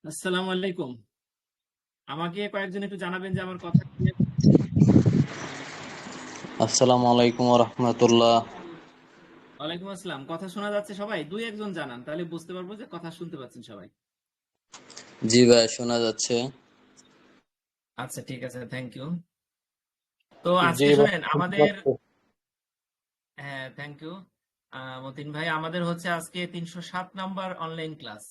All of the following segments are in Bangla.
আসসালামু আলাইকুম। আমাকে কয়েকজন একটু জানাবেন যে আমার কথা clear? আসসালামু আলাইকুম রহমতুল্লাহ। ওয়ালাইকুম আসসালাম। কথা শোনা যাচ্ছে সবাই? দুই একজন জানান, তাহলে বুঝতে পারবো যে কথা শুনতে পাচ্ছেন সবাই। জি ভাই, শোনা যাচ্ছে। আচ্ছা, ঠিক আছে, থ্যাংক ইউ। তো জি আজকে ভাই, শুনেন শুনতে আমাদের, পাচ্ছি। হ্যাঁ থ্যাংক ইউ মতিন ভাই, আমাদের হচ্ছে আজকে 307 নাম্বার অনলাইন ক্লাস।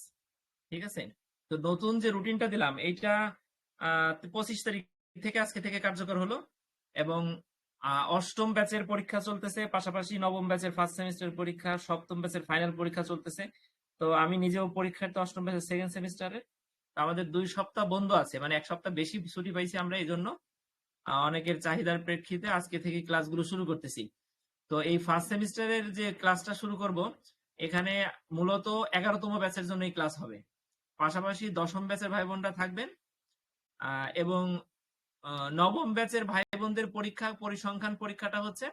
ঠিক আছে? তো নতুন যে রুটিনটা দিলাম এইটা 25 তারিখ থেকে আজকে থেকে কার্যকর হলো। এবং অষ্টম ব্যাচের পরীক্ষা চলতেছে, পাশাপাশি নবম ব্যাচের ফার্স্ট সেমিস্টার পরীক্ষা, সপ্তম ব্যাচের ফাইনাল পরীক্ষা চলতেছে। তো আমি নিজেও পরীক্ষার্থী অষ্টম ব্যাচের সেকেন্ড সেমিস্টারে। আমাদের 2 সপ্তাহ বন্ধ আছে, মানে এক সপ্তাহ বেশি ছুটি পাইছি আমরা, এই জন্য অনেকের চাহিদার প্রেক্ষিতে আজকে থেকে ক্লাসগুলো শুরু করতেছি। তো এই ফার্স্ট সেমিস্টারের যে ক্লাসটা শুরু করব, এখানে মূলত 11তম ব্যাচের জন্য এই ক্লাস হবে। পাশাপাশি দশম ব্যাচের ভাই বোনরা থাকবেন। এবং নবম ব্যাচের ভাই বোনদের পরীক্ষা, পরিসংখ্যান পরীক্ষাটা হচ্ছে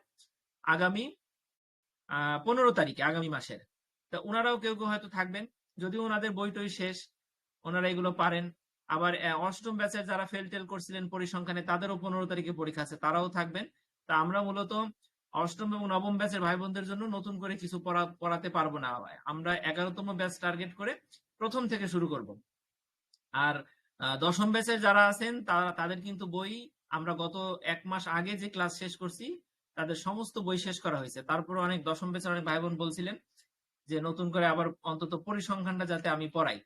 আগামী 15 তারিখে, আগামী মাসের। তো ওনারাও কেউ কেউ হয়তো থাকবেন, যদিও ওনাদের বই টই শেষ, ওনারা এগুলো পারেন। আবার অষ্টম ব্যাচের যারা ফেল টেল করছিলেন পরিসংখ্যানে, তাদেরও 15 তারিখে পরীক্ষা আছে, তারাও থাকবেন। তা আমরা মূলত অষ্টম এবং নবম ব্যাচের ভাই বোনদের জন্য নতুন করে কিছু পড়াতে পারবো না। আমরা 11তম ব্যাচ টার্গেট করে প্রথম থেকে শুরু করব। আর দশম ব্যাচের যারা আছেন তাদের কিন্তু বই আমরা গত 1 মাস আগে যে ক্লাস শেষ করছি, তাদের সমস্ত বই শেষ করা হয়েছে। তারপরে অনেক দশম ব্যাচের অনেক ভাই বোন বলছিলেন যে নতুন করে আবার অন্তত পরিসংখ্যানটা যাতে আমি পড়াই।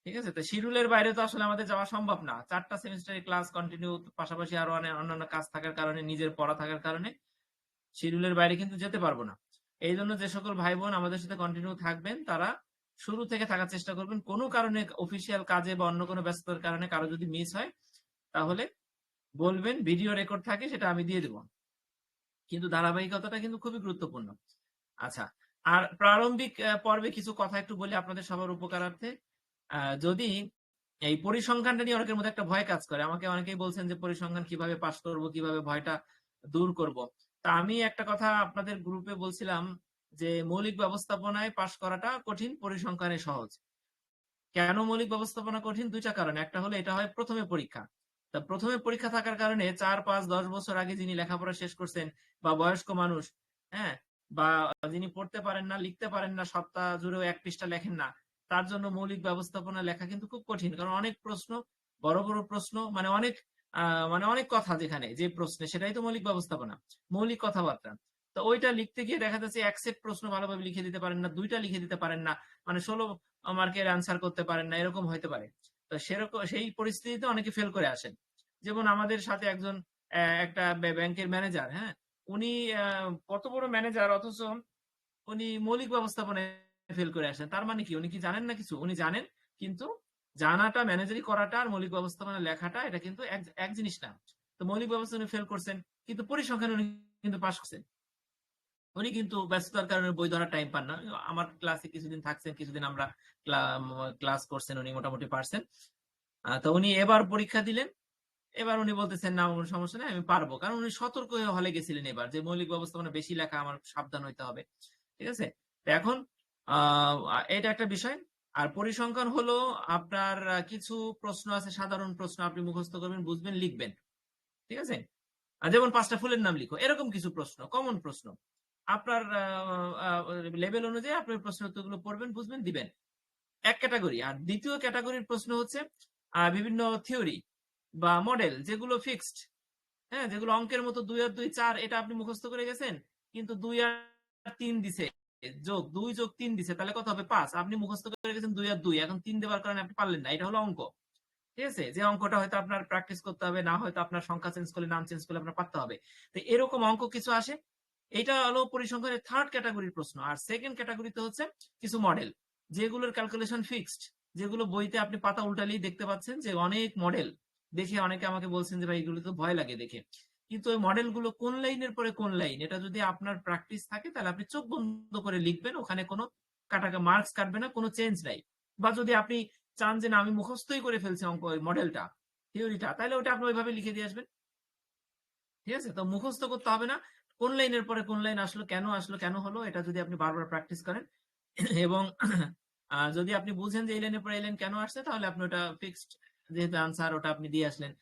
ঠিক আছে? তো শিডিউলের বাইরে তো আসলে আমাদের যাওয়া সম্ভব না, 4টা সেমিস্টারের ক্লাস কন্টিনিউ, পাশাপাশি আরো অনেক অন্যান্য কাজ থাকার কারণে, নিজের পড়া থাকার কারণে শিডিউলের বাইরে কিন্তু যেতে পারবো না। এই জন্য যে সকল ভাই বোন আমাদের সাথে কন্টিনিউ থাকবেন, তারা শুরু থেকে থাকার চেষ্টা করবেন। কোনো কারণে, অফিসিয়াল কাজে বা অন্য কোনো ব্যস্ততার কারণে কারো যদি মিস হয়, তাহলে বলবেন, ভিডিও রেকর্ড থাকে, সেটা আমি দিয়ে দেবো। কিন্তু ধারাবাহিকতাটা কিন্তু খুবই গুরুত্বপূর্ণ। আচ্ছা, আর প্রারম্ভিক পর্বে কিছু কথা একটু বলি আপনাদের সবার উপকারার্থে। যদি এই পরিসংখ্যানটা নিয়ে অনেকের মধ্যে একটা ভয় কাজ করে, আমাকে অনেকেই বলছেন যে পরিসংখ্যান কিভাবে পাস করব, কিভাবে ভয়টা দূর করব। তা আমি একটা কথা আপনাদের গ্রুপে বলছিলাম যে মৌলিক ব্যবস্থাপনায় পাস করাটা কঠিন, পরিসংখ্যানে সহজ। কেন মৌলিক ব্যবস্থাপনা কঠিন? দুইটা কারণে। একটা হলো এটা হয় প্রথমে পরীক্ষা। তা প্রথমে পরীক্ষা থাকার কারণে 4, 5, 10 বছর আগে যিনি লেখাপড়া শেষ করছেন, বা বয়স্ক মানুষ, হ্যাঁ, বা যিনি পড়তে পারেন না, লিখতে পারেন না, সপ্তাহ জুড়েও 1 পৃষ্ঠা লেখেন না, তার জন্য মৌলিক ব্যবস্থাপনা লেখা কিন্তু খুব কঠিন। কারণ অনেক প্রশ্ন, বড় বড় প্রশ্ন, মানে অনেক কথা, যেখানে যে প্রশ্নে, সেটাই তো মৌলিক ব্যবস্থাপনা, মৌলিক কথাবার্তা। তো ওইটা লিখতে গিয়ে দেখা যাচ্ছে 1 সেট প্রশ্ন ভালোভাবে লিখে দিতে পারেন না, 2টা লিখে দিতে পারেন না, মানে 16 মার্কের অ্যান্সার করতে পারেন না, এরকম হইতে পারে। তো সেরকম সেই পরিস্থিতিতে অনেকে ফেল করে আসেন। যেমন আমাদের সাথে একজন একটা ব্যাংকের ম্যানেজার, হ্যাঁ, উনি কত বড় ম্যানেজার, অথচ উনি মৌলিক ব্যবস্থাপনায় ফেল করে আসেন। তার মানে কি, উনি কি জানেন না কিছু? উনি জানেন, কিন্তু জানাটা, ম্যানেজারি করাটা আর মৌলিক ব্যবস্থাপনা লেখাটা, এটা কিন্তু এক এক জিনিস না। তো মৌলিক ব্যবস্থাপনা ফেল করছেন, কিন্তু পরিসংখ্যান উনি কিন্তু পাস করছেন। উনি কিন্তু ব্যস্ততার কারণে বই ধরার টাইম পান না। আমার ক্লাসে কিছুদিন থাকছেন, কিছুদিন আমরা ক্লাস করছেন, উনি মোটামুটি পারছেন। তো উনি এবার পরীক্ষা দিলেন। এবার উনি বলতেছেন না, কোনো সমস্যা নেই, আমি পারবো। কারণ উনি সতর্ক হয়ে হলে গেছিলেন এবার, যে মৌলিক ব্যবস্থাপনা বেশি লেখা, আমার সাবধান হইতে হবে। ঠিক আছে? তো এখন আহ এটা একটা বিষয়। আর পরিসংখ্যান হলো আপনার কিছু প্রশ্ন আছে, সাধারণ প্রশ্ন, আপনি মুখস্থ করবেন, বুঝবেন, লিখবেন। ঠিক আছে? যেমন 5টা ফুলের নাম লিখো, এরকম কিছু প্রশ্ন, কমন প্রশ্ন। আপনার লেভেল অনুযায়ী আপনি প্রশ্ন উত্তরগুলো পড়বেন, বুঝবেন, দিবেন। এক ক্যাটাগরি। আর দ্বিতীয় ক্যাটাগরির প্রশ্ন হচ্ছে বিভিন্ন থিওরি বা মডেল, যেগুলো ফিক্সড, হ্যাঁ, যেগুলো অঙ্কের মতো 2 আর 2 4, এটা আপনি মুখস্থ করে গেছেন, কিন্তু 2 আর 3 দিছে, যোগ 2 যোগ 3 দিছে, তাহলে কত হবে? 5। আপনি মুখস্থ করে গেছেন 2 আর 2, এখন 3 দেওয়ার কারণে আপনি পারলেন না। এটা হলো অঙ্ক। ঠিক আছে? যে অঙ্কটা হয়তো আপনার প্র্যাকটিস করতে হবে, না হয়তো আপনার সংখ্যা চেঞ্জ করলে, নাম চেঞ্জ করলে আপনার পারতে হবে। তো এরকম অঙ্ক কিছু আসে। এটা হলো পরিসংখ্যানের থার্ড ক্যাটাগরির প্রশ্ন। আর সেকেন্ড ক্যাটাগরিতে হচ্ছে কিছু মডেল, যেগুলোর ক্যালকুলেশন ফিক্সড, যেগুলো বইতে আপনি পাতা উল্টালেই দেখতে পাচ্ছেন যে অনেক মডেল। দেখে অনেকে আমাকে বলছেন যে ভাই, এগুলো তো ভয় লাগে দেখে। কিন্তু ওই মডেলগুলো কোন লাইনের পরে কোন লাইন, এটা যদি আপনার প্র্যাকটিস থাকে, তাহলে আপনি চোখ বন্ধ করে লিখবেন, ওখানে কোনো মার্কস কাটবে না, কোনো চেঞ্জ নাই। বা যদি আপনি চান যে না, আমি মুখস্থই করে ফেলছি অঙ্ক, ওই মডেলটা, থিওরিটা, তাহলে ওটা আপনি ওইভাবে লিখে দিয়ে আসবেন। ঠিক আছে? তো মুখস্থ করতে হবে না কোন লাইনের পরে কোন লাইন আসলো, কেন আসলো, কেন হলো, এটা যদি আপনি বারবার প্র্যাকটিস করেন এবং যদি আপনি বুঝেন যে এই লাইনের পরে এই লাইন কেন আসছে, তাহলে আপনি ওটা ফিক্সড, যেহেতু আনসার ওটা আপনি দিয়ে আসলেন।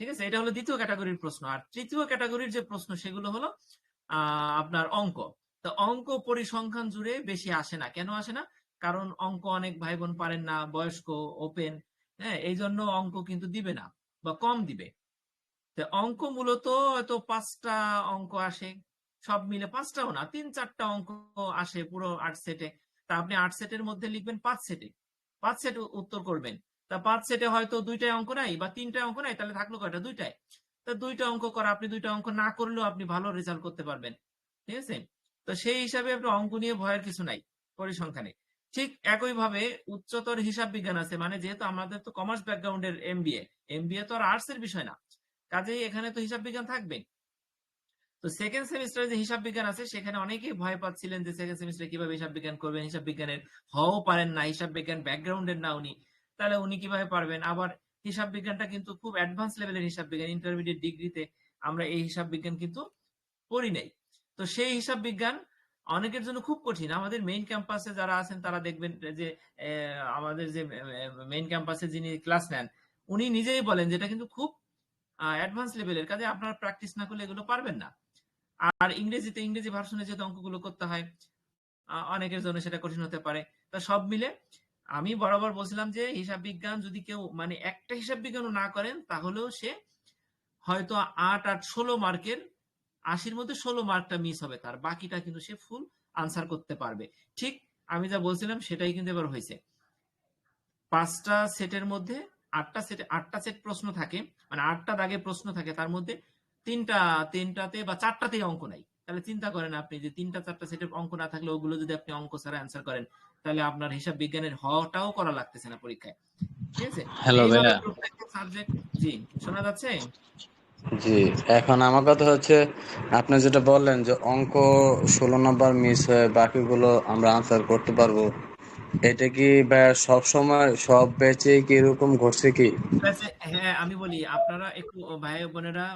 ঠিক আছে, এটা হলো দ্বিতীয় ক্যাটাগরির প্রশ্ন। আর তৃতীয় ক্যাটাগরির যে প্রশ্ন সেগুলো হলো আপনার অঙ্ক। তো অঙ্ক পরিসংখ্যান জুড়ে বেশি আসে না। কেন আসে না? কারণ অঙ্ক অনেক ভাই বোন পারেন না, বয়স্ক, ওপেন, হ্যাঁ, এই জন্য অঙ্ক কিন্তু দিবে না বা কম দিবে। তো অঙ্ক মূলত হয়তো 5টা অঙ্ক আসে, সব মিলে 5টাও না, 3-4টা অঙ্ক আসে পুরো 8 সেটে। তা আপনি 8 সেটের মধ্যে লিখবেন 5 সেটে, 5 সেট উত্তর করবেন। তা 5 সেটে হয়তো 2টাই অঙ্ক নাই বা 3টাই অঙ্ক নাই, তাহলে থাকলো কয়টা? 2টাই। তা 2টা অঙ্ক করা, আপনি 2টা অঙ্ক না করলেও আপনি ভালো রেজাল্ট করতে পারবেন। ঠিক আছে? তো সেই হিসাবে আপনি অঙ্ক নিয়ে ভয়ের কিছু নাই পরিসংখ্যানে। ঠিক একইভাবে উচ্চতর হিসাব বিজ্ঞান আছে, মানে যেহেতু আমাদের তো কমার্স ব্যাকগ্রাউন্ডের এমবিএ, এমবিএ তো আর আর্টস এর বিষয় না, কাজেই এখানে তো হিসাব বিজ্ঞান থাকবে। তো সেকেন্ড সেমিস্টারে যে হিসাব বিজ্ঞান আছে, সেখানে অনেকেই ভয় পাচ্ছিলেন যে সেকেন্ড সেমিস্টারে কিভাবে হিসাব বিজ্ঞান করবেন, হিসাব বিজ্ঞানের হও পারেন না, হিসাব বিজ্ঞান ব্যাকগ্রাউন্ডের না উনি, তাহলে উনি কিভাবে পারবেন? আবার হিসাব বিজ্ঞানটা কিন্তু খুব অ্যাডভান্স লেভেলের হিসাব বিজ্ঞান, ইন্টারমিডিয়েট ডিগ্রিতে আমরা এই হিসাব বিজ্ঞান কিন্তু পড়ি নাই। তো সেই হিসাব বিজ্ঞান অনেকের জন্য খুব কঠিন। আমাদের মেইন ক্যাম্পাসে যারা আছেন তারা দেখবেন যে আমাদের যে মেইন ক্যাম্পাসে যিনি ক্লাস নেন, উনি নিজেই বলেন যে এটা কিন্তু খুব অ্যাডভান্স লেভেলের, কাজে আপনারা প্র্যাকটিস না করলে এগুলো পারবেন না। আর ইংরেজিতে, ইংরেজি ভার্সনে যেহেতু অঙ্কগুলো করতে হয়, অনেকের জন্য সেটা কঠিন হতে পারে। তা সব মিলে আমি বরাবর বলছিলাম যে হিসাব বিজ্ঞান যদি কেউ মানে একটা হিসাব বিজ্ঞানও না করেন, তাহলেও সে হয়তো 8-8 16 মার্কের 80-র মধ্যে 16 মার্কটা মিস হবে তার, বাকিটা কিন্তু সে ফুল আনসার করতে পারবে। ঠিক আমি যা বলছিলাম সেটাই কিন্তু এবার হয়েছে। 5টা সেটের মধ্যে 8টা সেট প্রশ্ন থাকে, মানে 8টা দাগে প্রশ্ন থাকে, তার মধ্যে তিনটাতে বা 4টাতেই অঙ্ক নাই। তাহলে চিন্তা করেন আপনি যে 3টা 4টা সেটের অঙ্ক না থাকলে ওগুলো যদি আপনি অঙ্ক ছাড়া অ্যান্সার করেন, তাহলে আপনার হিসাব বিজ্ঞানের হটাও করা লাগতেছে না পরীক্ষায়। ঠিক আছে? হ্যালো এইভাবে ভাইয়া। প্রত্যেকটা সাবজেক্ট। জি, শোনা যাচ্ছে? জি, এখন আমার কথা হচ্ছে, আপনি যেটা বললেন যে অঙ্ক 16 নম্বর মিস হয়ে বাকিগুলো আমরা আনসার করতে পারবো, এটা কি ভাইয়া সব সময় সব ব্যাচে কি এরকম ঘটছে কি? ব্যাচে, হ্যাঁ, আমি বলি আপনারা একটু ভাই বোনেরা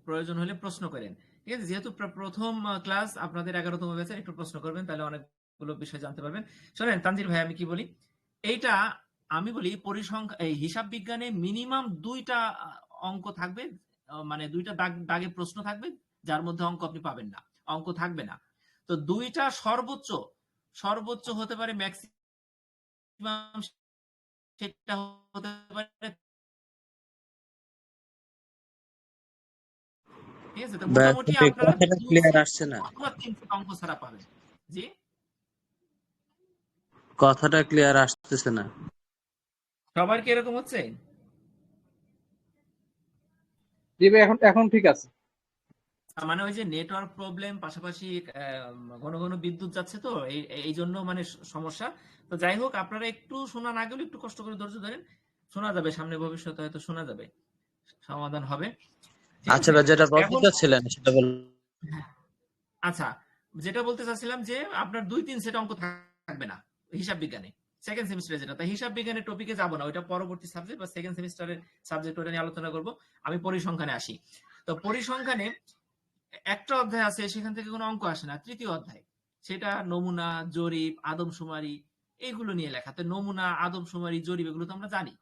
প্রয়োজন হলে প্রশ্ন করেন। ঠিক আছে? যেহেতু প্রথম ক্লাস আপনাদের 11তম ব্যাচের, একটু প্রশ্ন করবেন, তাহলে অনেকগুলো বিষয় জানতে পারবেন। শোনেন তানজির ভাই, আমি কি বলি, এইটা আমি বলি পরিসংখ্যান, এই হিসাব বিজ্ঞানে মিনিমাম 2টা অঙ্ক থাকবে, মানে 2টা দাগে প্রশ্ন থাকবে, যার মধ্যে অঙ্ক আপনি পাবেন না, অঙ্ক থাকবে না। তো 2টা সর্বোচ্চ, সর্বোচ্চ হতে পারে, ম্যাক্সিমাম সেটা হতে পারে। ঠিক আছে? তো ভাইয়া মোটামুটি সঠিক আপনারা কথাটা 2 ক্লিয়ার সেট আসছে না। অথবা 3 সেট অঙ্ক ছাড়া পাবেন। জি? কথাটা ক্লিয়ার আসতেছে না। সবার কি এরকম হচ্ছে? জি ভাই, এখন এখন ঠিক আছে। মানে ওই যে নেটওয়ার্ক প্রবলেম, পাশাপাশি ঘন ঘন বিদ্যুৎ যাচ্ছে, তো এই এই জন্য মানে সমস্যা। তো যাই হোক, আপনারা একটু শোনা না গেলে একটু কষ্ট করে ধৈর্য ধরেন, শোনা যাবে, সামনে ভবিষ্যতে হয়তো শোনা যাবে, সমাধান হবে। ঠিক আচ্ছা আছে? ভাই, যেটা বলতে এখন চাচ্ছিলেন সেটা বল। আচ্ছা, যেটা বলতে চাচ্ছিলাম যে আপনার 2-3 সেট অঙ্ক থাকবে না হিসাব বিজ্ঞানে, সেকেন্ড সেমিস্টারে যেটা। তাই হিসাব বিজ্ঞানের টপিকে যাব না, ওইটা পরবর্তী সাবজেক্ট বা সেকেন্ড সেমিস্টারের সাবজেক্ট, ওটা নিয়ে আলোচনা করব। আমি পরিসংখ্যানে আসি। তো পরিসংখ্যানে একটা অধ্যায় আছে, সেখান থেকে কোনো অঙ্ক আসে না, তৃতীয় অধ্যায়। সেটা নমুনা, জরিপ, আদমশুমারি, এইগুলো নিয়ে লেখা। তো নমুনা, আদমশুমারি, জরিপ এগুলো তো আমরা জানি,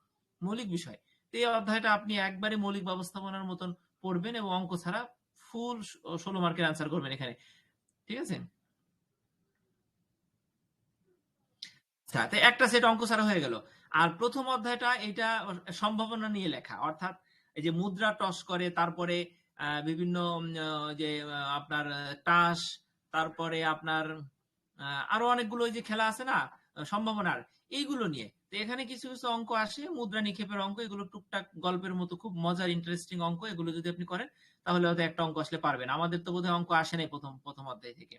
মৌলিক বিষয়। তো এই অধ্যায়টা আপনি একবারে মৌলিক ব্যবস্থাপনার মতন পড়বেন এবং অঙ্ক ছাড়া ফুল 16 মার্কের আনসার করবেন এখানে। ঠিক আছে? আচ্ছা, তো একটা সেট অঙ্ক ছাড়া হয়ে গেল। আর প্রথম অধ্যায়টা এটা সম্ভাবনা নিয়ে লেখা, অর্থাৎ এই যে মুদ্রা টস করে, তারপরে বিভিন্ন যে আপনার তাস, তারপরে আপনার আরো অনেকগুলো ওই যে খেলা আছে না, সম্ভাবনার, এইগুলো নিয়ে। তো এখানে কিছু কিছু অঙ্ক আসে, মুদ্রা নিক্ষেপের অঙ্ক, এগুলো টুকটাক গল্পের মতো খুব মজার ইন্টারেস্টিং অঙ্ক, এগুলো যদি আপনি করেন তাহলে হয়তো একটা অঙ্ক আসলে পারবেন। আমাদের তো বোধহয় অঙ্ক আসে নাই প্রথম প্রথম অধ্যায় থেকে,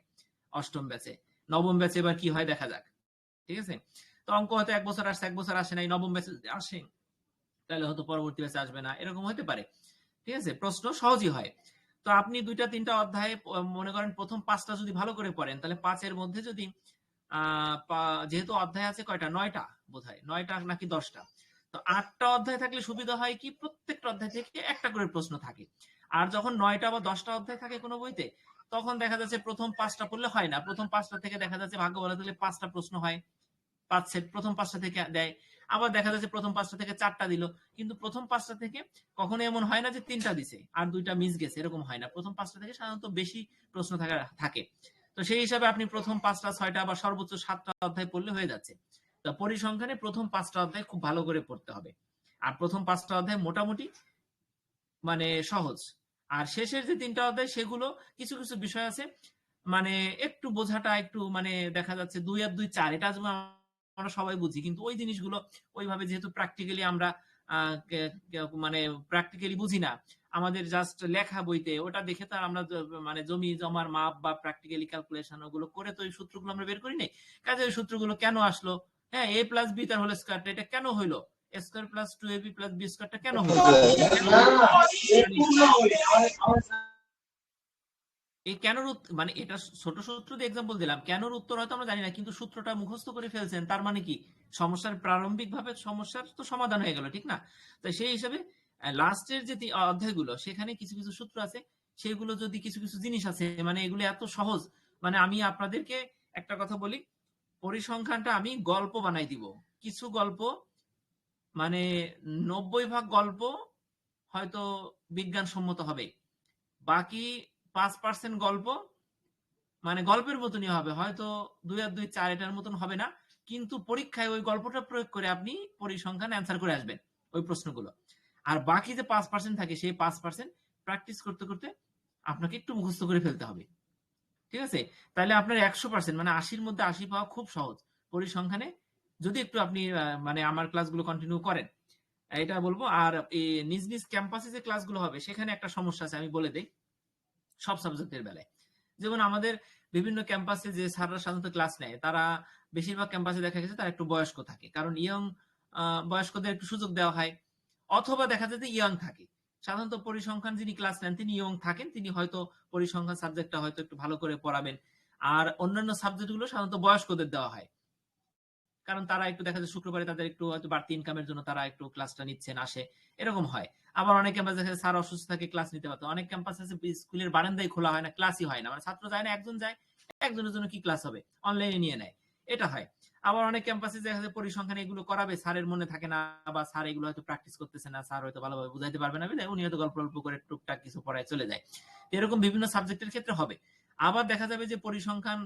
অষ্টম ব্যাচে। নবম ব্যাচে এবার কি হয় দেখা যাক। ঠিক আছে? তো অঙ্ক হয়তো 1 বছর আসছে, 1 বছর আসে নাই, নবম ব্যাচে আসে, তাহলে হয়তো পরবর্তী ব্যাচে আসবে না, এরকম হতে পারে। ঠিক আছে? প্রশ্ন সহজই হয়। তো আপনি 2টা 3টা অধ্যায়ে মনে করেন প্রথম 5টা যদি ভালো করে পড়েন, তাহলে 5-এর মধ্যে যদি যেহেতু অধ্যায় আছে কয়টা, 9টা বোধহয়, 9টা নাকি 10টা, তো 8টা অধ্যায় থাকলে সুবিধা হয় কি, প্রত্যেকটা অধ্যায় থেকে একটা করে প্রশ্ন থাকে। আর যখন 9টা বা 10টা অধ্যায় থাকে কোনো বইতে, তখন দেখা যাচ্ছে প্রথম 5টা পড়লে হয় না, প্রথম 5টা থেকে দেখা যাচ্ছে ভাগ্য ভালো থাকলে 5টা প্রশ্ন হয়, 5 সেট প্রথম 5টা থেকে দেয়, আবার দেখা যাচ্ছে প্রথম 5টা থেকে 4টা দিল, কিন্তু প্রথম 5টা থেকে কখনো এমন হয় না যে 3টা দিছে আর 2টা মিস গেছে, এরকম হয় না। প্রথম 5টা থেকে সাধারণত বেশি প্রশ্ন থাকে। তো সেই হিসাবে আপনি প্রথম 5টা 6টা বা সর্বোচ্চ 7টা অধ্যায় পড়লে হয়ে যাচ্ছে। তো পরিসংখ্যানে প্রথম 5টা অধ্যায় খুব ভালো করে পড়তে হবে, আর প্রথম 5টা অধ্যায় মোটামুটি মানে সহজ, আর শেষের যে 3টা অধ্যায় সেগুলো কিছু কিছু বিষয় আছে মানে একটু বোঝাটা একটু মানে দেখা যাচ্ছে 2 আর 2 4, এটা যেমন আমরা সবাই বুঝি, কিন্তু ওই জিনিসগুলো ওইভাবে যেহেতু প্র্যাকটিক্যালি আমরা মানে প্র্যাকটিক্যালি বুঝি না, আমাদের জাস্ট লেখা বইতে ওটা দেখে তো আর আমরা মানে জমি জমার মাপ বা প্র্যাকটিক্যালি ক্যালকুলেশন ওগুলো করে তো ওই সূত্রগুলো আমরা বের করি নাই। কাজে ওই সূত্রগুলো কেন আসলো, হ্যাঁ a প্লাস বি তার হোল স্কয়ার, এটা কেন হইলো, a square plus 2ab plus b স্কয়ারটা কেন হইলো, এই কেনর মানে এটা ছোট সূত্র দিয়ে এক্সাম্পল দিলাম, কেনর উত্তর হয়তো আমরা জানি না, কিন্তু সূত্রটা মুখস্থ করে ফেলছেন, তার মানে কি সমস্যার প্রারম্ভিক ভাবে সমস্যার তো সমাধান হয়ে গেল, ঠিক না? তো সেই হিসাবে লাস্টের যে অধ্যায়গুলো সেখানে কিছু কিছু সূত্র আছে, সেগুলো যদি কিছু কিছু জিনিস আছে মানে এগুলো এত সহজ, মানে আমি আপনাদেরকে একটা কথা বলি, পরিসংখ্যানটা আমি গল্প বানাই দিব। কিছু গল্প মানে 90 ভাগ গল্প হয়তো বিজ্ঞানসম্মত হবে, বাকি 5% গল্প মানে গল্পের মতনই হবে, হয়তো 2 আর 2 4 এটার মতন হবে না, কিন্তু পরীক্ষায় ওই গল্পটা প্রয়োগ করে আপনি পরিসংখ্যান অ্যান্সার করে আসবেন ওই প্রশ্নগুলো। আর বাকি যে 5% থাকে সেই 5% প্র্যাকটিস করতে করতে আপনাকে একটু মুখস্থ করে ফেলতে হবে, ঠিক আছে? তাহলে আপনার 100% মানে 80-র মধ্যে 80 পাওয়া খুব সহজ পরিসংখ্যানে, যদি একটু আপনি মানে আমার ক্লাসগুলো কন্টিনিউ করেন, এটা বলবো। আর এই নিজ নিজ ক্যাম্পাসে যে ক্লাসগুলো হবে সেখানে একটা সমস্যা আছে, আমি বলে দেই সব সাবজেক্টের বেলায়। যেমন আমাদের বিভিন্ন ক্যাম্পাসে যে স্যাররা সাধারণত ক্লাস নেয়, তারা বেশিরভাগ ক্যাম্পাসে দেখা গেছে তারা একটু বয়স্ক থাকে, কারণ ইয়ং বয়স্কদের একটু সুযোগ দেওয়া হয়, অথবা দেখা যায় যে ইয়ং থাকে। সাধারণত পরিসংখ্যান যিনি ক্লাস নেন তিনি ইয়ং থাকেন, তিনি হয়তো পরিসংখ্যান সাবজেক্টটা হয়তো একটু ভালো করে পড়াবেন, আর অন্যান্য সাবজেক্টগুলো সাধারণত বয়স্কদের দেওয়া হয়, কারণ তারা একটু দেখা যায় শুক্রবারে তাদের একটু হয়তো বাড়তি ইনকামের জন্য তারা একটু ক্লাসটা নিচ্ছেন, আসে, এরকম হয়। আবার অনেক ক্যাম্পাস দেখা যায় স্যার অসুস্থ থাকে, ক্লাস নিতে পারতো, অনেক ক্যাম্পাস আছে স্কুলের বারান্দায় খোলা হয় না, ক্লাসই হয় না, মানে ছাত্র যায় না, একজন যায়, একজনের জন্য কি ক্লাস হবে, অনলাইনে নিয়ে নেয়, এটা হয়। আবার অনেক ক্যাম্পাসে দেখা যায় পরিসংখ্যান এগুলো করাবে, স্যারের মনে থাকে না, বা স্যার এগুলো হয়তো প্র্যাকটিস করতেছে না, স্যার হয়তো ভালোভাবে বুঝাইতে পারবে না, উনি হয়তো গল্প গল্প করে টুকটাক কিছু পড়ায় চলে যায়। এরকম বিভিন্ন সাবজেক্টের ক্ষেত্রে হবে। আবার দেখা যাবে যে পরিসংখ্যান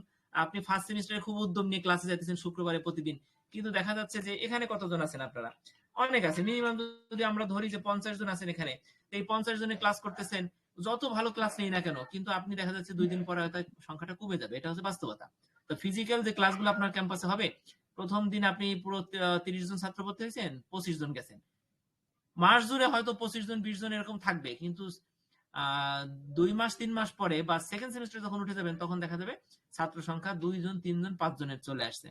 আপনি ফার্স্ট সেমিস্টারে খুব উদ্যম নিয়ে ক্লাসে যাইতেছেন শুক্রবারে প্রতিদিন, কিন্তু দেখা যাচ্ছে যে এখানে কতজন আছেন আপনারা, অনেক আছে, মিনিমাম যদি আমরা ধরি যে 50 জন আছেন এখানে, এই 50 জনে ক্লাস করতেছেন, যত ভালো ক্লাস নেই না কেন, কিন্তু আপনি দেখা যাচ্ছে 2 দিন পরে হয়তো সংখ্যাটা কমে যাবে, এটা হচ্ছে বাস্তবতা। তো ফিজিক্যাল যে ক্লাসগুলো আপনার ক্যাম্পাসে হবে, প্রথম দিন আপনি পুরো 30 জন ছাত্র ভর্তি হয়েছেন, 25 জন গেছেন, মাস জুড়ে হয়তো 25 জন 20 জন এরকম থাকবে, কিন্তু 2 মাস 3 মাস পরে বা সেকেন্ড সেমিস্টার যখন উঠে যাবেন তখন দেখা যাবে ছাত্র সংখ্যা 2 জন 3 জন 5 জনের চলে আসছে,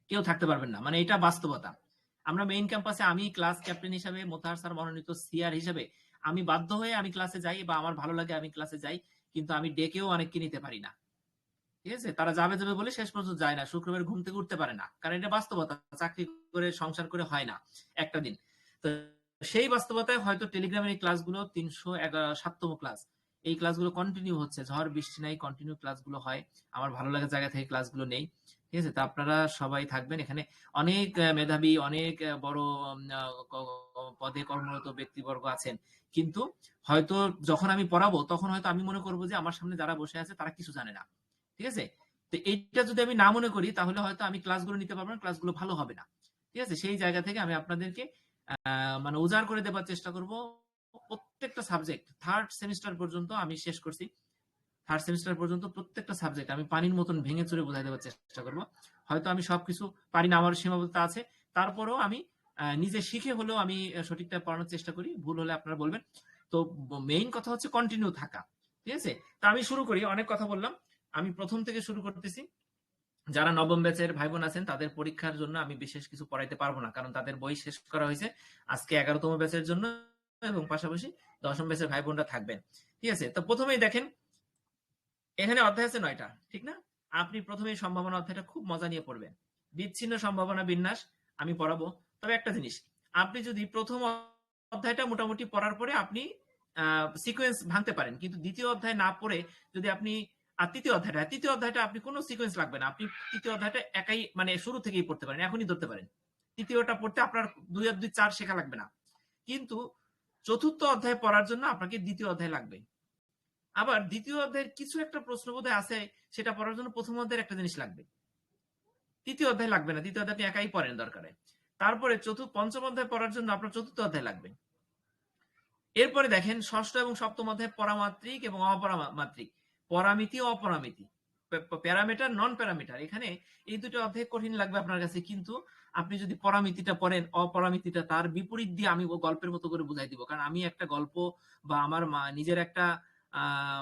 কেউ থাকতে পারবেন না, মানে এটা বাস্তবতা। আমরা মেইন ক্যাম্পাসে আমি ক্লাস ক্যাপ্টেন হিসাবে মোতাহার স্যার মনোনীত সিআর হিসাবে আমি বাধ্য হয়ে আমি ক্লাসে যাই, বা আমার ভালো লাগে আমি ক্লাসে যাই, কিন্তু আমি ডেকেও অনেককে নিতে পারি না, ঠিক আছে? তারা যাবে যাবে বলে শেষ পর্যন্ত যায় না, শুক্রবার ঘুম থেকে উঠতে পারে না, কারণ এটা বাস্তবতা, চাকরি করে সংসার করে হয় না একটা দিন। তো সেই বাস্তবতায় হয়তো টেলিগ্রামের এই ক্লাসগুলো 307তম ক্লাস, এই ক্লাসগুলো কন্টিনিউ হচ্ছে, ঝড় বৃষ্টি নাই, কন্টিনিউ ক্লাসগুলো হয়, আমার ভালো লাগার জায়গা থেকে ক্লাসগুলো নেই, ঠিক আছে? তা আপনারা সবাই থাকবেন এখানে, অনেক মেধাবী, অনেক বড় পদে কর্মরত ব্যক্তিবর্গ আছেন, কিন্তু হয়তো যখন আমি পড়াবো তখন হয়তো আমি মনে করবো যে আমার সামনে যারা বসে আছে তারা কিছু জানে না, ঠিক আছে? তো এইটা যদি আমি না মনে করি তাহলে হয়তো আমি ক্লাসগুলো নিতে পারবো না, ক্লাসগুলো ভালো হবে না, ঠিক আছে? সেই জায়গা থেকে আমি আপনাদেরকে মানে উজাড় করে দেবার চেষ্টা করব। প্রত্যেকটা সাবজেক্ট থার্ড সেমিস্টার পর্যন্ত আমি শেষ করছি, থার্ড সেমিস্টার পর্যন্ত প্রত্যেকটা সাবজেক্ট আমি পানির মতন ভেঙে চুরে বোঝাই দেওয়ার চেষ্টা করব। হয়তো আমি সবকিছু পারি না, আমার সীমাবদ্ধতা আছে, তারপরেও আমি নিজে শিখে হলেও আমি সঠিকটা পড়ানোর চেষ্টা করি, ভুল হলে আপনারা বলবেন। তো মেইন কথা হচ্ছে কন্টিনিউ থাকা, ঠিক আছে? তা আমি শুরু করি, অনেক কথা বললাম, আমি প্রথম থেকে শুরু করতেছি। যারা নবম ব্যাচের ভাই বোন আছেন তাদের পরীক্ষার জন্য আমি বিশেষ কিছু পড়াইতে পারবো না, কারণ তাদের বই শেষ করা হয়েছে আজকে 11তম ব্যাচের জন্য, এবং পাশাপাশি 10ম ব্যাচের ভাই বোনরা থাকবেন, ঠিক আছে? তো প্রথমেই দেখেন এখানে অধ্যায় আছে 9টা, ঠিক না? আপনি প্রথমেই সম্ভাবনা অধ্যায়টা খুব মজা নিয়ে পড়বেন, বিচ্ছিন্ন সম্ভাবনা বিন্যাস আমি পড়াবো। তবে একটা জিনিস, আপনি যদি প্রথম অধ্যায়টা মোটামুটি পড়ার পরে আপনি সিকোয়েন্স ভাঙতে পারেন, কিন্তু দ্বিতীয় অধ্যায় না পড়ে যদি আপনি আর তৃতীয় অধ্যায়টা আপনি কোনো সিকোয়েন্স লাগবে না, আপনি তৃতীয় অধ্যায়টা একাই মানে শুরু থেকেই পড়তে পারেন, এখনই ধরতে পারেন। তৃতীয়টা পড়তে আপনার 2 আর 2 4 শেখা লাগবে না, কিন্তু চতুর্থ অধ্যায় পড়ার জন্য আপনাকে দ্বিতীয় অধ্যায় লাগবে। আবার দ্বিতীয় অধ্যায়ের কিছু একটা প্রশ্ন বোধহয় আছে, সেটা পড়ার জন্য প্রথম অধ্যায়ের একটা জিনিস লাগবে, তৃতীয় অধ্যায় লাগবে না, তৃতীয় অধ্যায় আপনি একাই পড়েন দরকারে। তারপরে পঞ্চম অধ্যায় পড়ার জন্য আপনার চতুর্থ অধ্যায় লাগবে। এরপরে দেখেন ষষ্ঠ এবং সপ্তম অধ্যায় পরামাত্রিক এবং অপরামাত্রিক, পরামিতি ও অপরামিতি, প্যারামিটার নন প্যারামিটার, এখানে এই দুটো অধ্যায় কঠিন লাগবে আপনার কাছে, কিন্তু আপনি যদি পরামিতিটা পড়েন, অপরামিতিটা তার বিপরীত দিয়ে আমি গল্পের মতো করে বুঝাই দিব, কারণ আমি একটা গল্প বা আমার নিজের একটা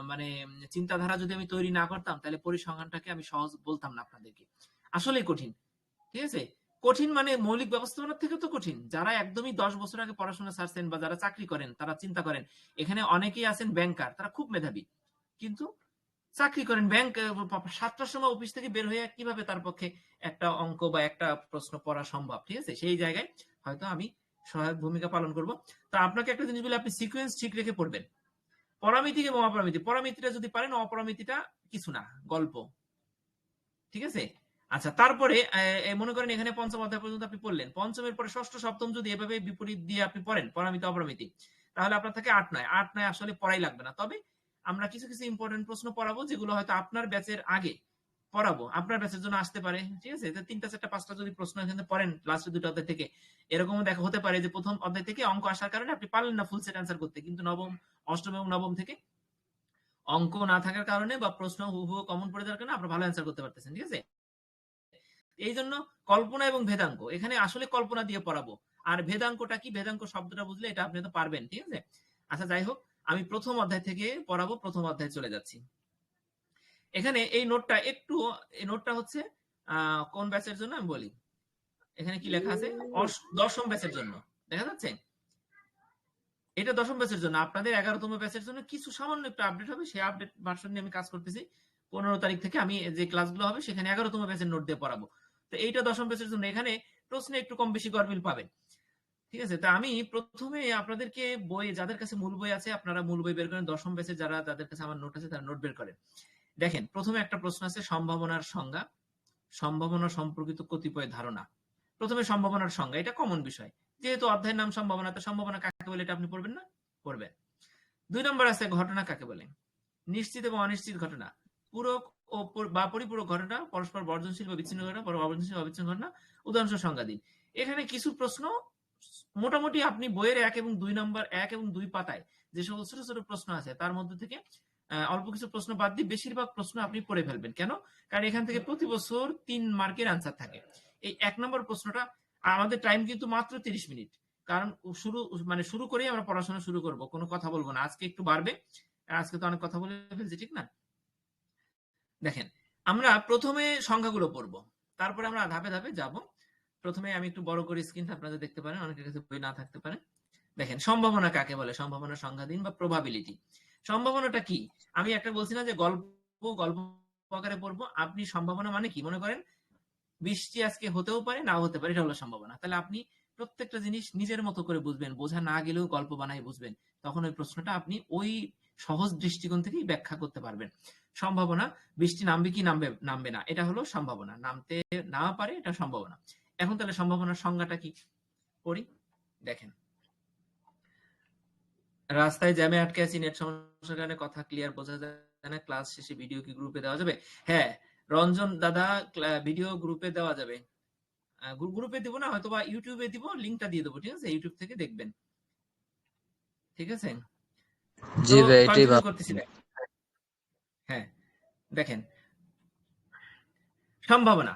মানে চিন্তাধারা যদি আমি তৈরি না করতাম, তাহলে পরিসংখ্যানটাকে আমি সহজ বলতাম না আপনাদেরকে। আসলেই কঠিন, ঠিক আছে? কঠিন মানে মৌলিক ব্যবস্থাপনার থেকে তো কঠিন। যারা একদমই 10 বছর আগে পড়াশোনা ছাড়ছেন বা যারা চাকরি করেন, তারা চিন্তা করেন, এখানে অনেকেই আছেন ব্যাংকার, তারা খুব মেধাবী, কিন্তু চাকরি করেন ব্যাংক, 7টার সময় অফিস থেকে বের হয়ে কিভাবে তার পক্ষে একটা অঙ্ক বা একটা প্রশ্ন পড়া সম্ভব, ঠিক আছে? সেই জায়গায় হয়তো আমি সহায়ক ভূমিকা পালন করব। তো আপনাকে একটা জিনিস বলে, আপনি সিকোয়েন্স ঠিক রেখে পড়বেন, পরামিতি এবং অপরামিতি। পরামিতিটা যদি পারেন, অপরামিতিটা কিছু না, গল্প, ঠিক আছে? আচ্ছা, তারপরে মনে করেন এখানে পঞ্চম অধ্যায় পর্যন্ত আপনি পড়লেন, পঞ্চমের পরে ষষ্ঠ সপ্তম যদি এভাবে বিপরীত দিয়ে আপনি পড়েন পরামিতি অপরামিতি, তাহলে আপনার থেকে 8 9 আসলে পড়াই লাগবে না। তবে আমরা কিছু কিছু ইম্পর্টেন্ট প্রশ্ন পড়াবো, যেগুলো হয়তো আপনার ব্যাচের আগে পড়াবো, আপনার ব্যাচের জন্য আসতে পারে, ঠিক আছে? 3টা 4টা 5টা যদি প্রশ্ন এখানে পড়েন লাস্টের 2টা অধ্যায় থেকে, এরকমও দেখা হতে পারে যে প্রথম অধ্যায় থেকে অঙ্ক আসার কারণে আপনি পারলেন না ফুল সেট অ্যান্সার করতে, কিন্তু অষ্টম এবং নবম থেকে অঙ্ক না থাকার কারণে বা প্রশ্ন হুবহু কমন পড়ে যাওয়ার কারণে আপনারা ভালো অ্যান্সার করতে পারতেছেন, ঠিক আছে? এই জন্য কল্পনা এবং ভেদাঙ্ক, এখানে আসলে কল্পনা দিয়ে পড়াবো। আর ভেদাঙ্কটা কি, ভেদাঙ্ক শব্দটা বুঝলে এটা আপনি তো পারবেন, ঠিক আছে? আচ্ছা, যাই হোক, আমি প্রথম অধ্যায় থেকে পড়াবো, প্রথম অধ্যায়ে চলে যাচ্ছি। এখানে এই নোটটা হচ্ছে কোন ব্যাচের জন্য আমি বলি। এখানে কি লেখা আছে, দশম ব্যাচের জন্য, দেখা যাচ্ছে? এটা দশম ব্যাচের জন্য। আপনাদের 11তম ব্যাচের জন্য কিছু সামান্য একটু আপডেট হবে, সেই আপডেট ভার্সন নিয়ে আমি কাজ করতেছি। 15 তারিখ থেকে আমি যে ক্লাসগুলো হবে সেখানে 11তম ব্যাচের নোট দিয়ে পড়াবো। তো এইটা দশম ব্যাচের জন্য, এখানে প্রশ্নে একটু কম বেশি গরমিল পাবেন, ঠিক আছে? তা আমি প্রথমে আপনাদেরকে বই, যাদের কাছে মূল বই আছে আপনারা মূল বই বের করেন, দশম ব্যাচে যাদের কাছে আমার নোট আছে তারা নোট বের করেন। দেখেন, প্রথমে একটা প্রশ্ন আছে, সম্ভাবনার সংজ্ঞা, সম্ভাবনা সম্পর্কিত কতিপয় ধারণা। প্রথমে সম্ভাবনার সংজ্ঞা, এটা কমন বিষয়, যেহেতু অধ্যায়ের নাম সম্ভাবনা, তো সম্ভাবনা কাকে বলে এটা আপনি পড়বেন না? পড়বেন। 2 নম্বর আছে ঘটনা কাকে বলে, নিশ্চিত এবং অনিশ্চিত ঘটনা, পূরক ও বা পরিপূরক ঘটনা, পরস্পর বর্জনশীল বা বিচ্ছিন্ন ঘটনা, অবর্জনশীল অবিচ্ছিন্ন ঘটনা, উদাহরণ সংজ্ঞা দিন। এখানে কিছু প্রশ্ন মোটামুটি আপনি বইয়ের 1 এবং 2 নম্বর 1 এবং 2 পাতায় যে সকল ছোট ছোট প্রশ্ন আছে তার মধ্যে থেকে অল্প কিছু প্রশ্ন বাদ দিয়ে বেশিরভাগ প্রশ্ন আপনি পড়ে ফেলবেন। কেন? কারণ এখান থেকে প্রতি বছর 3 মার্কের আনসার থাকে। এই 1 নম্বর প্রশ্নটা, আমাদের টাইম কিন্তু মাত্র 30 মিনিট, কারণ শুরু করেই আমরা পড়াশোনা শুরু করব, কোনো কথা বলবো না, আজকে একটু বাড়বে, আজকে তো অনেক কথা বলে ফেলছি, ঠিক না? দেখেন, আমরা প্রথমে সংখ্যাগুলো পড়বো, তারপরে আমরা ধাপে ধাপে যাব। প্রথমে আমি একটু বড় করে স্ক্রিনটা আপনারা দেখতে পারেন, অনেকের কাছে বই না থাকতে পারে। দেখেন, সম্ভাবনা কাকে বলে, সম্ভাবনার সংজ্ঞা দিন বা প্রবাবিলিটি। সম্ভাবনাটা কি? আমি একটা বলছি না যে গল্প আকারে পড়বো, আপনি সম্ভাবনা মানে কি মনে করেন, বৃষ্টি আজকে হতেও পারে নাও হতে পারে, এটা হলো সম্ভাবনা। তাহলে আপনি প্রত্যেকটা জিনিস নিজের মতো করে বুঝবেন, বোঝা না গেলেও গল্প বানাই বুঝবেন, তখন ওই প্রশ্নটা আপনি ওই সহজ দৃষ্টিকোণ থেকেই ব্যাখ্যা করতে পারবেন। সম্ভাবনা, বৃষ্টি নামবে কি নামবে না, এটা হলো সম্ভাবনা, নামতে না পারে, এটা সম্ভাবনা। এখন তাহলে সম্ভাবনার সংজ্ঞাটা কি পড়ি, দেখেন। রাস্তায় জ্যামে আটকে আছি, নেট সমস্যার কারণে কথা ক্লিয়ার বোঝা যায় না, ক্লাস শেষে ভিডিও কি গ্রুপে দেওয়া যাবে? হ্যাঁ রঞ্জন দাদা, ভিডিও গ্রুপে দেওয়া যাবে। গ্রুপে দিব না, হয়তো বা ইউটিউবে দিব, লিঙ্কটা দিয়ে দেবো, ঠিক আছে? ইউটিউব থেকে দেখবেন, ঠিক আছে? তো জি ভাই, এটাই কন্টিনিউ ভালো। করতেছি। হ্যাঁ, দেখেন, সম্ভাবনা,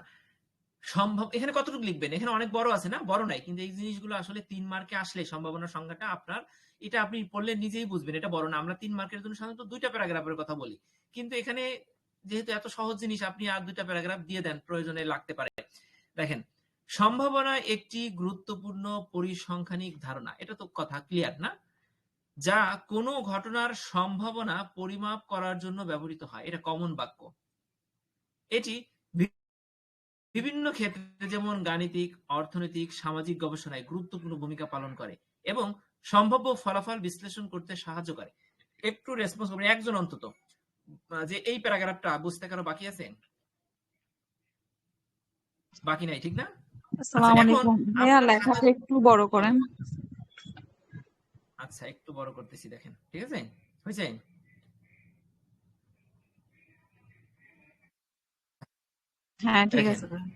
এখানে কতটুকু লিখবেন, এখানে অনেক বড় আছে না, বড় নাই, কিন্তু এই জিনিসগুলো আসলে 3 মার্কে আসলে সম্ভাবনার সংজ্ঞাটা আপনার, এটা আপনি পড়লে নিজেই বুঝবেন এটা বড় না। আমরা 3 মার্কের জন্য সাধারণত 2টা প্যারাগ্রাফের কথা বলি, কিন্তু এখানে যেহেতু এত সহজ জিনিস, আপনি আর 2টা প্যারাগ্রাফ দিয়ে দেন, প্রয়োজনে লাগতে পারে। দেখেন, সম্ভাবনা একটি গুরুত্বপূর্ণ পরিসংখ্যানিক ধারণা, এটা তো কথা ক্লিয়ার না, যা কোনো ঘটনার সম্ভাবনা পরিমাপ করার জন্য ব্যবহৃত হয়। এটা কমন বাক্য। এটি বিভিন্ন ক্ষেত্রে যেমন গাণিতিক, অর্থনৈতিক, সামাজিক গবেষণায় গুরুত্বপূর্ণ ভূমিকা পালন করে এবং সম্ভাব্য ফলাফল বিশ্লেষণ করতে সাহায্য করে। একটু রেসপন্স করবেন, একজন অন্তত। যে এই প্যারাগ্রাফটা বুঝতে কারো বাকি আছে? বাকি নাই, ঠিক না? আচ্ছা, আসসালামু এখন আলাইকুম ভাইয়া, আপনার লেখাটা খাতায় একটু বড় করেন। আচ্ছা, একটু বড় করতেছি, দেখেন, ঠিক আছে? হয়েছে? হ্যাঁ ঠিক দেখেন, আছে ভাইয়া।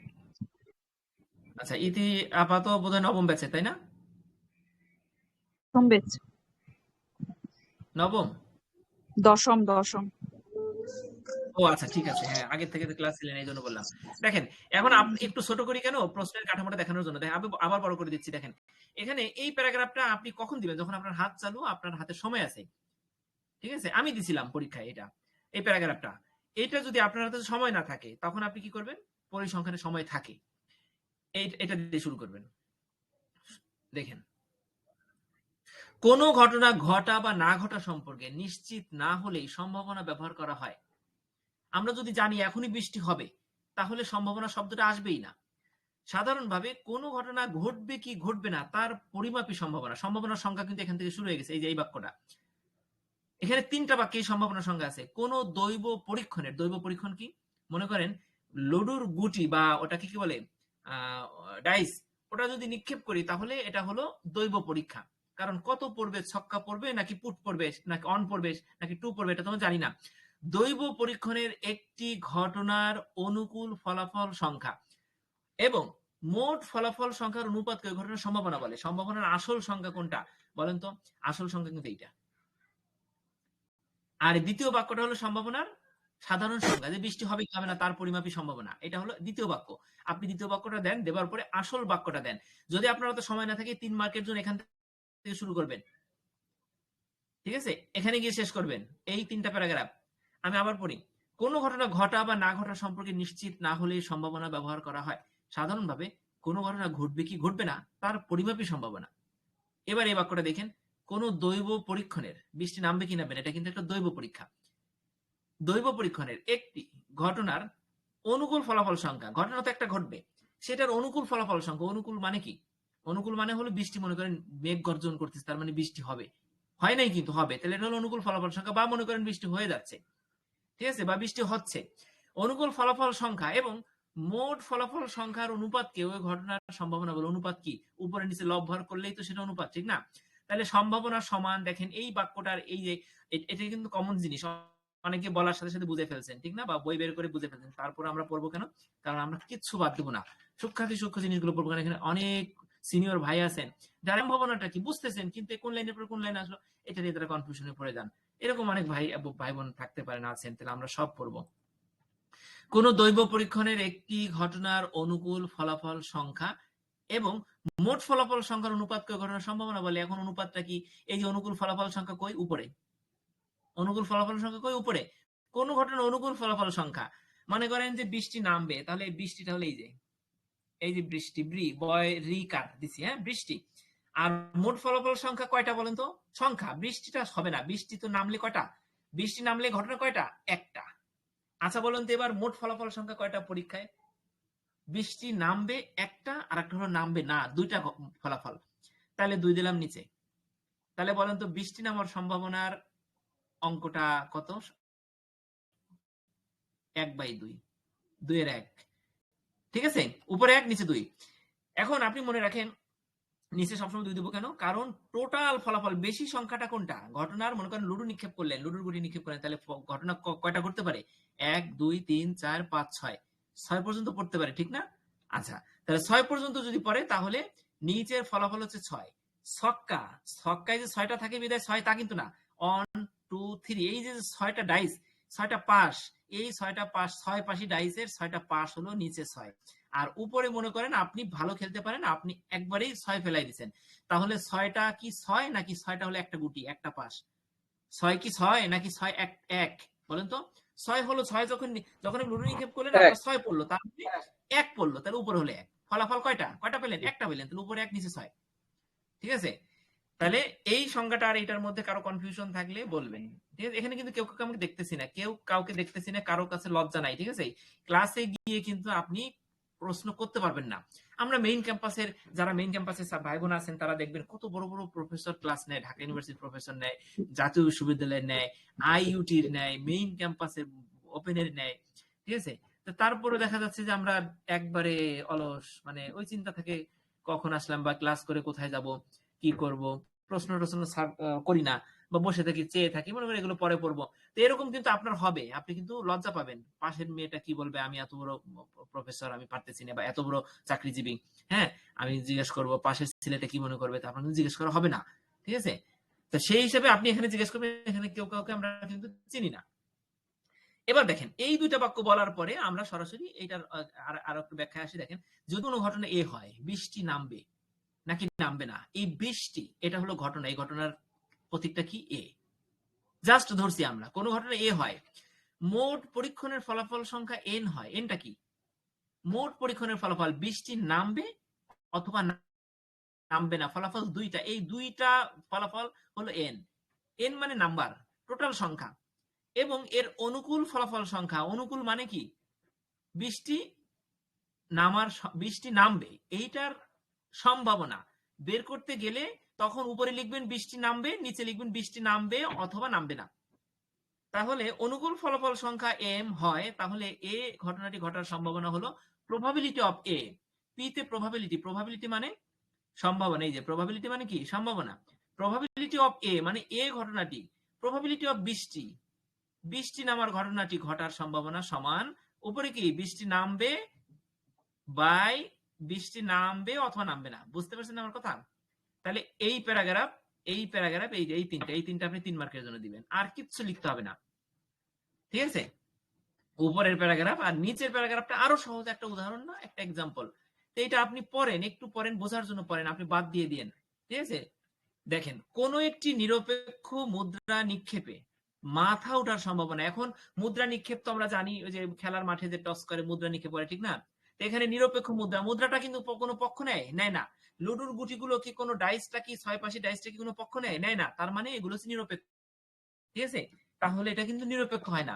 আচ্ছা, ইতি আপাতত বোধহয় নবম ব্যাচে, তাই না? প্রথম বেচ, নবম? দশম দশম। ও আচ্ছা, ঠিক আছে, হ্যাঁ, আগের থেকে ক্লাস ছিলেন এই জন্য বললাম। দেখেন, এখন আপনি একটু ছোট করি কেন, প্রশ্নের কাঠামোটা দেখানোর জন্য। দেখেন, আমি আবার বড় করে দিচ্ছি। দেখেন, এখানে এই প্যারাগ্রাফটা আপনি কখন দিবেন? যখন আপনার হাত চালু, আপনার হাতে সময় আছে, ঠিক আছে? আমি দিছিলাম পরীক্ষায় এটা, এই প্যারাগ্রাফটা। এইটা যদি আপনার হাতে সময় না থাকে, তখন আপনি কি করবেন? পরিসংখ্যানে সময় থাকে, এটা দিয়ে শুরু করবেন। দেখেন, কোন ঘটনা ঘটা বা না ঘটা সম্পর্কে নিশ্চিত না হলেই সম্ভাবনা ব্যবহার করা হয়। আমরা যদি জানি এখনই বৃষ্টি হবে, তাহলে সম্ভাবনা শব্দটা আসবেই না। সাধারণভাবে কোন ঘটনা ঘটবে কি ঘটবে না তার পরিমাপী সম্ভাবনা, সম্ভাবনার সংখ্যা কিন্তু এখান থেকে শুরু হয়ে গেছে। এই যে এই বাক্যটা, এখানে 3টা বাক্যে এই সম্ভাবনার সংখ্যা আছে। কোন দৈব পরীক্ষণের, দৈব পরীক্ষণ কি? মনে করেন লডুর গুটি বা ওটাকে কি বলে, ডাইস, ওটা যদি নিক্ষেপ করি তাহলে এটা হলো দৈব পরীক্ষা। কারণ কত পড়বে, ছক্কা পড়বে নাকি পুট পড়বে নাকি অন পড়বে নাকি টু পড়বে, এটা তো আমরা জানি না। দৈব পরীক্ষণের একটি ঘটনার অনুকূল ফলাফল সংখ্যা এবং মোট ফলাফল সংখ্যার অনুপাতকে ওই ঘটনার সম্ভাবনা বলে। সম্ভাবনার আসল সংখ্যা কোনটা বলেন তো? আসল সংখ্যা কিন্তু এইটা। আর দ্বিতীয় বাক্যটা হলো সম্ভাবনার সাধারণ সংখ্যা, যে বৃষ্টি হবে কি হবে না তার পরিমাপী সম্ভাবনা। এটা হলো দ্বিতীয় বাক্য। আপনি দ্বিতীয় বাক্যটা দেন, দেবার পরে আসল বাক্যটা দেন। যদি আপনার তো সময় না থাকে, 3 মার্কের জন্য এখান থেকে শুরু করবেন, ঠিক আছে? এখানে গিয়ে শেষ করবেন এই 3টা প্যারাগ্রাফ। আমি আবার পড়ি। কোন ঘটনা ঘটা বা না ঘটা সম্পর্কে নিশ্চিত না হলে সম্ভাবনা ব্যবহার করা হয়। সাধারণভাবে কোন ঘটনা ঘটবে কি ঘটবে না তার পরিমাপী সম্ভাবনা। এবার এই বাক্যটা দেখেন, কোন দৈব পরীক্ষণের, বৃষ্টি নামবে কি নামবে না, এটা কিন্তু একটা দৈব পরীক্ষা। দৈব পরীক্ষণের একটি ঘটনার অনুকূল ফলাফল সংখ্যা, ঘটনা তো একটা ঘটবে, সেটার অনুকূল ফলাফল সংখ্যা। অনুকূল মানে কি? অনুকূল মানে হলো বৃষ্টি, মনে করেন মেঘ গর্জন করতেছে, তার মানে বৃষ্টি হবে, হয় নাই কিন্তু হবে, তাহলে এটা হলো অনুকূল ফলাফল সংখ্যা। বা মনে করেন বৃষ্টি হয়ে যাচ্ছে, ঠিক আছে, বা বৃষ্টি হচ্ছে। অনুকূল ফলাফল সংখ্যা এবং মোট ফলাফল সংখ্যার অনুপাতকে ওই ঘটনার সম্ভাবনা বলে। অনুপাত কি? উপরে নিচে লব ভর করলেই তো সেটা অনুপাত, ঠিক না? তাহলে সম্ভাবনা সমান, দেখেন এই বাক্যটার এই যে, এটা কিন্তু কমন জিনিস, অনেকে বলার সাথে সাথে বুঝে ফেলছেন, ঠিক না? বা বই বের করে বুঝে ফেলছেন। তারপর আমরা পড়বো কেন? কারণ আমরা কিচ্ছু বাদ দেবো না, সূক্ষ্মাতি সূক্ষ্ম জিনিসগুলো পড়বো। কারণ এখানে অনেক সিনিয়র ভাই আছেন যারা সম্ভাবনাটা কি বুঝতেছেন, কিন্তু কোন লাইনের পর কোন লাইন আসলো এটা নিয়ে তারা কনফিউশনে পড়ে যান। এরকম অনেক ভাই বোন থাকতে পারেন, আছেন, তাহলে আমরা সব পড়বো। কোন দৈব পরীক্ষণের একটি ঘটনার অনুকূল ফলাফল সংখ্যা এবং মোট ফলাফল সংখ্যার অনুপাতকে ঘটনার সম্ভাবনা বলে। এখন অনুপাতটা কি? এই যে অনুকূল ফলাফল সংখ্যা কই? উপরে। অনুকূল ফলাফল সংখ্যা কই? উপরে। কোন ঘটনার অনুকূল ফলাফল সংখ্যা, মনে করেন যে বৃষ্টি নামবে, তাহলে এই বৃষ্টিটা হলো এই যে বৃষ্টি, বয় রি কার দিছি, হ্যাঁ, বৃষ্টি। আর মোট ফলাফল সংখ্যা কয়টা বলেন তো? সংখ্যা, বৃষ্টিটা হবে না, বৃষ্টি তো নামলে কয়টা? বৃষ্টি নামলে ঘটনা কয়টা? একটা। আচ্ছা বলুন তো এবার মোট ফলাফল সংখ্যা কয়টা পরীক্ষায়? বৃষ্টি নামবে একটা, আর একটা হলো নামবে না, 2টা ফলাফল। তাহলে 2 দিলাম নিচে। তাহলে বলেন তো বৃষ্টি নামার সম্ভাবনার অঙ্কটা কত? 1/2, 2-এর 1, ঠিক আছে? উপরে 1 নিচে 2। এখন আপনি মনে রাখেন নিচে সবসময় 2 দেবো কেন? কারণ টোটাল ফলাফল বেশি সংখ্যাটা কোনটা? ঘটনার, মনে করেন লুডু নিক্ষেপ করলেন, লুডুর গুটি নিক্ষেপ করেন, তাহলে ঘটনা কয়টা করতে পারে? 1 2 3 4 5 6, 6 পর্যন্ত পড়তে পারে, ঠিক না? আচ্ছা, তাহলে 6 পর্যন্ত যদি পড়ে তাহলে নিচের ফলাফল হচ্ছে 6। ছক্কা, ছক্কায় যে 6টা থাকে বিদায় 6 তা কিন্তু না। 1 2 3, এই যে 6টা ডাইস, 6টা পাশ, এই 6টা পাশ, 6 পাশি ডাইসের 6টা পাশ হলো নিচে 6। আর উপরে মনে করেন আপনি ভালো খেলতে পারেন, আপনি একবারেই 6 ফেলাই দিচ্ছেন, তাহলে 6টা কি 6 নাকি 6টা হলো একটা গুটি, একটা পাশ? 6 কি 6 নাকি 6 এক বলেন তো? 6 হলো 6, যখন যখন লুডু নিক্ষেপ করলেন আপনার 6 পড়লো, তার মানে 1 পড়লো, তাহলে উপরে হলো 1। ফলাফল কয়টা? কয়টা পেলেন? একটা পেলেন, তাহলে উপরে 1 নিচে 6, ঠিক আছে? তাহলে এই সংখ্যাটা আর এটার মধ্যে কারো কনফিউশন থাকলে বলবেন, ঠিক আছে? এখানে কিন্তু কেউ কাউকে আমি দেখতেছি না, কেউ কাউকে দেখতেছি না, কারো কাছে লজ্জা নাই, ঠিক আছে? ক্লাসে গিয়ে কিন্তু আপনি প্রশ্ন করতে পারবেন না। আমরা মেইন ক্যাম্পাসের যারা মেইন ক্যাম্পাসের ভাই বোন আছেন তারা দেখবেন কত বড় বড় প্রফেসর ক্লাস নেয়, ঢাকা ইউনিভার্সিটির প্রফেসর নেয়, জাতীয় বিশ্ববিদ্যালয়ের নেয়, আইইউটির নেয়, মেইন ক্যাম্পাসের ওপেনের নেয়, ঠিক আছে। তো তারপরে দেখা যাচ্ছে যে আমরা একবারে অলস, মানে ওই চিন্তা থেকে কখন আসলাম বা ক্লাস করে কোথায় যাব, কি করব, প্রশ্ন টশ্ন করি না বা বসে থাকি, চেয়ে থাকি, মনে করি এগুলো পরে পড়বো। তো এরকম কিন্তু আপনার হবে, আপনি কিন্তু লজ্জা পাবেন। পাশের মেয়েটা কি বলবে, আমি এত বড় প্রফেসর, আমি পারতেছি না, বা এত বড় চাকরিজীবী, হ্যাঁ, আমি জিজ্ঞেস করব পাশের ছেলেটা কি মনে করবে, তা আপনার কিন্তু জিজ্ঞেস করা হবে না, ঠিক আছে। তো সেই হিসেবে আপনি এখানে জিজ্ঞেস করবেন, এখানে কেউ কাউকে আমরা কিন্তু চিনি না। এবার দেখেন এই দুইটা বাক্য বলার পরে আমরা সরাসরি এইটার আরো একটু ব্যাখ্যায় আসি। দেখেন, যদি কোনো ঘটনা এ হয়, বৃষ্টি নামবে নাকি নামবে না, এই বৃষ্টি এটা হলো ঘটনা, এই ঘটনার প্রতীকটা কি, এ। জাস্ট ধরছি আমরা কোন ঘটনা এ হয়, মোট পরীক্ষণের ফলাফল সংখ্যা এন হয়, এনটা কি, মোট পরীক্ষণের ফলাফল, বৃষ্টি নামবে অথবা নামবে না, ফলাফল দুইটা, এই দুইটা ফলাফল হলো এন। এন মানে নাম্বার, টোটাল সংখ্যা, এবং এর অনুকূল ফলাফল সংখ্যা, অনুকূল মানে কি, বৃষ্টি বৃষ্টি নামবে এইটার সম্ভাবনা বের করতে গেলে তখন উপরে লিখবেন বৃষ্টি নামবে, নিচে লিখবেন বৃষ্টি নামবে অথবা নামবে না। তাহলে অনুকূল ফলাফল সংখ্যা এম হয়, তাহলে এ ঘটনাটি ঘটার সম্ভাবনা হলো প্রবাবিলিটি অফ এ। পি তে প্রবাবিলিটি, প্রবাবিলিটি মানে সম্ভাবনা, এই যে প্রবাবিলিটি মানে কি, সম্ভাবনা। প্রবাবিলিটি অফ এ মানে এ ঘটনাটি, প্রবাবিলিটি অফ বৃষ্টি, বৃষ্টি নামার ঘটনাটি ঘটার সম্ভাবনা সমান উপরে কি, বৃষ্টি নামবে বাই বৃষ্টি নামবে অথবা নামবে না। বুঝতে পারছেন আমার কথা? তাহলে এই প্যারাগ্রাফ, এই প্যারাগ্রাফ, এই যে এই তিনটা আপনি 3 মার্কের জন্য দিবেন, আর কিচ্ছু লিখতে হবে না, ঠিক আছে। উপরের প্যারাগ্রাফ আর নিচের প্যারাগ্রাফটা আরো সহজ, একটা উদাহরণ না, একটা এক্সাম্পল। এইটা আপনি পড়েন, একটু পড়েন, বোঝার জন্য পড়েন, আপনি বাদ দিয়ে দিয়েন, ঠিক আছে। দেখেন, কোন একটি নিরপেক্ষ মুদ্রা নিক্ষেপে মাথা ওঠার সম্ভাবনা। এখন মুদ্রা নিক্ষেপ তো আমরা জানি, ওই যে খেলার মাঠে যে টস করে মুদ্রা নিক্ষেপ করে, ঠিক না। তো এখানে নিরপেক্ষ মুদ্রা, মুদ্রাটা কিন্তু কোনো পক্ষ নেয় না। লুডুর গুটিগুলো কি কোনো ডাইসটা কি, 6 পাশে ডাইসটা কি কোনো পক্ষ নেয় না, তার মানে এগুলো হচ্ছে নিরপেক্ষ, ঠিক আছে। তাহলে এটা কিন্তু নিরপেক্ষ হয় না।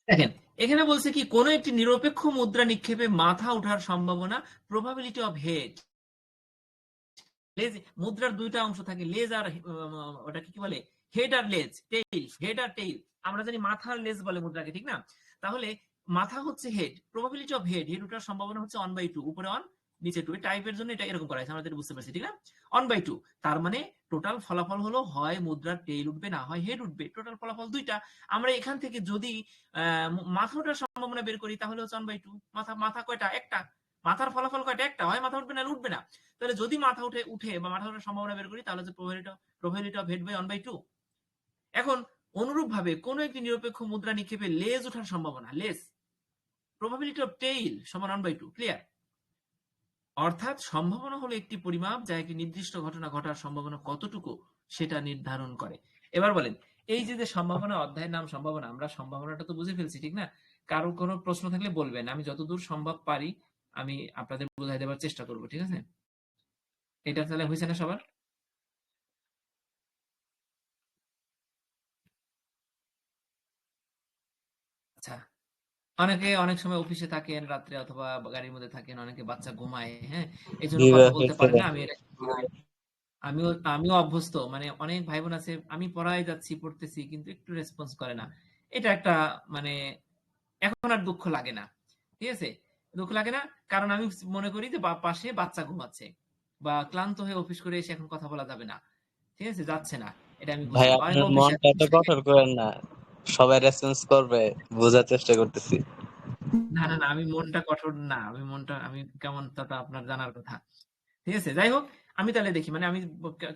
দেখেন, এখানে বলছে কি, কোন একটি নিরপেক্ষ মুদ্রা নিক্ষেপে মাথা ওঠার সম্ভাবনা, প্রবাবিলিটি অফ হেড। লেজ, মুদ্রার দুইটা অংশ থাকে, লেজ আর ওটাকে কি বলে, হেড আর লেজ, টেইল, হেড আর টেইল। আমরা জানি মাথার লেজ বলে মুদ্রাকে, ঠিক না। তাহলে মাথা হচ্ছে head, probability of head, head ওঠার সম্ভাবনা হচ্ছে 1/2, উপরে 1 নিচে 2, টাইপের জন্য এটা এরকম করা হয়েছে, আমরা বুঝতে পারছি, ঠিক না। 1/2, তার মানে টোটাল ফলাফল হলো হয় মুদ্রার টেইল উঠবে না হয় হেড উঠবে, টোটাল ফলাফল দুইটা। আমরা এখান থেকে যদি মাথা ওঠার সম্ভাবনা বের করি তাহলে হচ্ছে 1/2। মাথা কয়টা, একটা, মাথার ফলাফল কয়টা, একটা, হয় মাথা উঠবে না উঠবে না। তাহলে যদি মাথা উঠে বা মাথা ওঠার সম্ভাবনা বের করি তাহলে হচ্ছে প্রবাবিলিটি অফ হেড বাই 1/2। এখন অনুরূপ ভাবে কোন একটি নিরপেক্ষ মুদ্রা নিক্ষেপে লেজ ওঠার সম্ভাবনা, লেজ, প্রবাবিলিটি অফ টেইল সমান 1/2, ক্লিয়ার। অর্থাৎ সম্ভাবনা হলো একটি পরিমাপ যা একটি নির্দিষ্ট ঘটনা ঘটার সম্ভাবনা কতটুকু সেটা নির্ধারণ করে। এবার বলেন, এই যে সম্ভাবনা, অধ্যায়ের নাম সম্ভাবনা, আমরা সম্ভাবনাটা তো বুঝে ফেলছি, ঠিক না। কারো কোনো প্রশ্ন থাকলে বলবেন, আমি যতদূর সম্ভব পারি আমি আপনাদের বোঝাই দেওয়ার চেষ্টা করব, ঠিক আছে। এটা তাহলে হয়েছে না সবার? আচ্ছা, অনেকে অনেক সময় অফিসে থাকেন রাত্রে অথবা গাড়ির মধ্যে থাকেন, অনেকে বাচ্চা ঘুমায়, হ্যাঁ, এই জন্য জি কথা ভাই, বলতে হয়েছে পারে ভাই। না। আমিও আমিও অভ্যস্ত, মানে অনেক ভাই বোন আছে, আমি পড়ায় যাচ্ছি, পড়তেছি, কিন্তু একটু রেসপন্স করে না। এটা একটা, মানে এখন আর দুঃখ লাগে না, ঠিক আছে। দুঃখ লাগে না, কারণ আমি মনে করি যে পাশে বাচ্চা ঘুমাচ্ছে বা ক্লান্ত হয়ে অফিস করে এসে এখন কথা বলা যাবে না, ঠিক আছে, যাচ্ছে না, এটা আমি ভাই বুঝি। অনেক আপনার অফিসে মনটা এত কঠোর করেন না, সবাই রেসপন্স করবে, বোঝার চেষ্টা করতেছি। না না না, আমি মনটা কঠোর না, আমি কেমন তা তো আপনার জানার কথা, ঠিক আছে। যাই হোক, আমি তাহলে দেখি, মানে আমি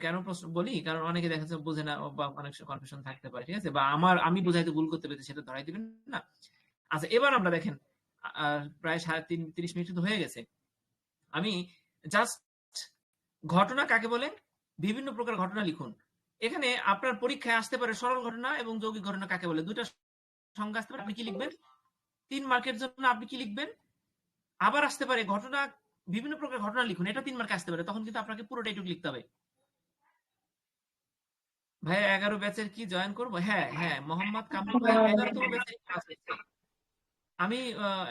কেন প্রশ্ন বলি, কারণ অনেকে দেখা যাচ্ছে বোঝে না বা অনেক কনফিউশন থাকতে পারে, ঠিক আছে, বা আমি বুঝাইতে ভুল করতে পেরেছি সেটা ধরাই দিবেন না। আচ্ছা, এবার আমরা দেখেন, প্রায় 30 মিনিট তো হয়ে গেছে। আমি জাস্ট ঘটনা কাকে বলে, বিভিন্ন প্রকার ঘটনা লিখুন। এখানে আপনার পরীক্ষায় আসতে পারে সরল ঘটনা এবং যৌগিক ঘটনা কাকে বলে, দুইটা সংজ্ঞা আসতে পারে, আপনি কি লিখবেন 3 মার্কের জন্য, আপনি কি লিখবেন। আবার আসতে পারে ঘটনা, বিভিন্ন প্রকার ঘটনা লিখুন, এটা 3 মার্কে আসতে পারে, তখন কিন্তু আপনাকে পুরোটা এটুকু লিখতে হবে। ভাইয়া 11 ব্যাচের কি জয়েন করব? হ্যাঁ হ্যাঁ, মোহাম্মদ কামরুল ভাই 11তম ব্যাচের ক্লাস হচ্ছে। আমি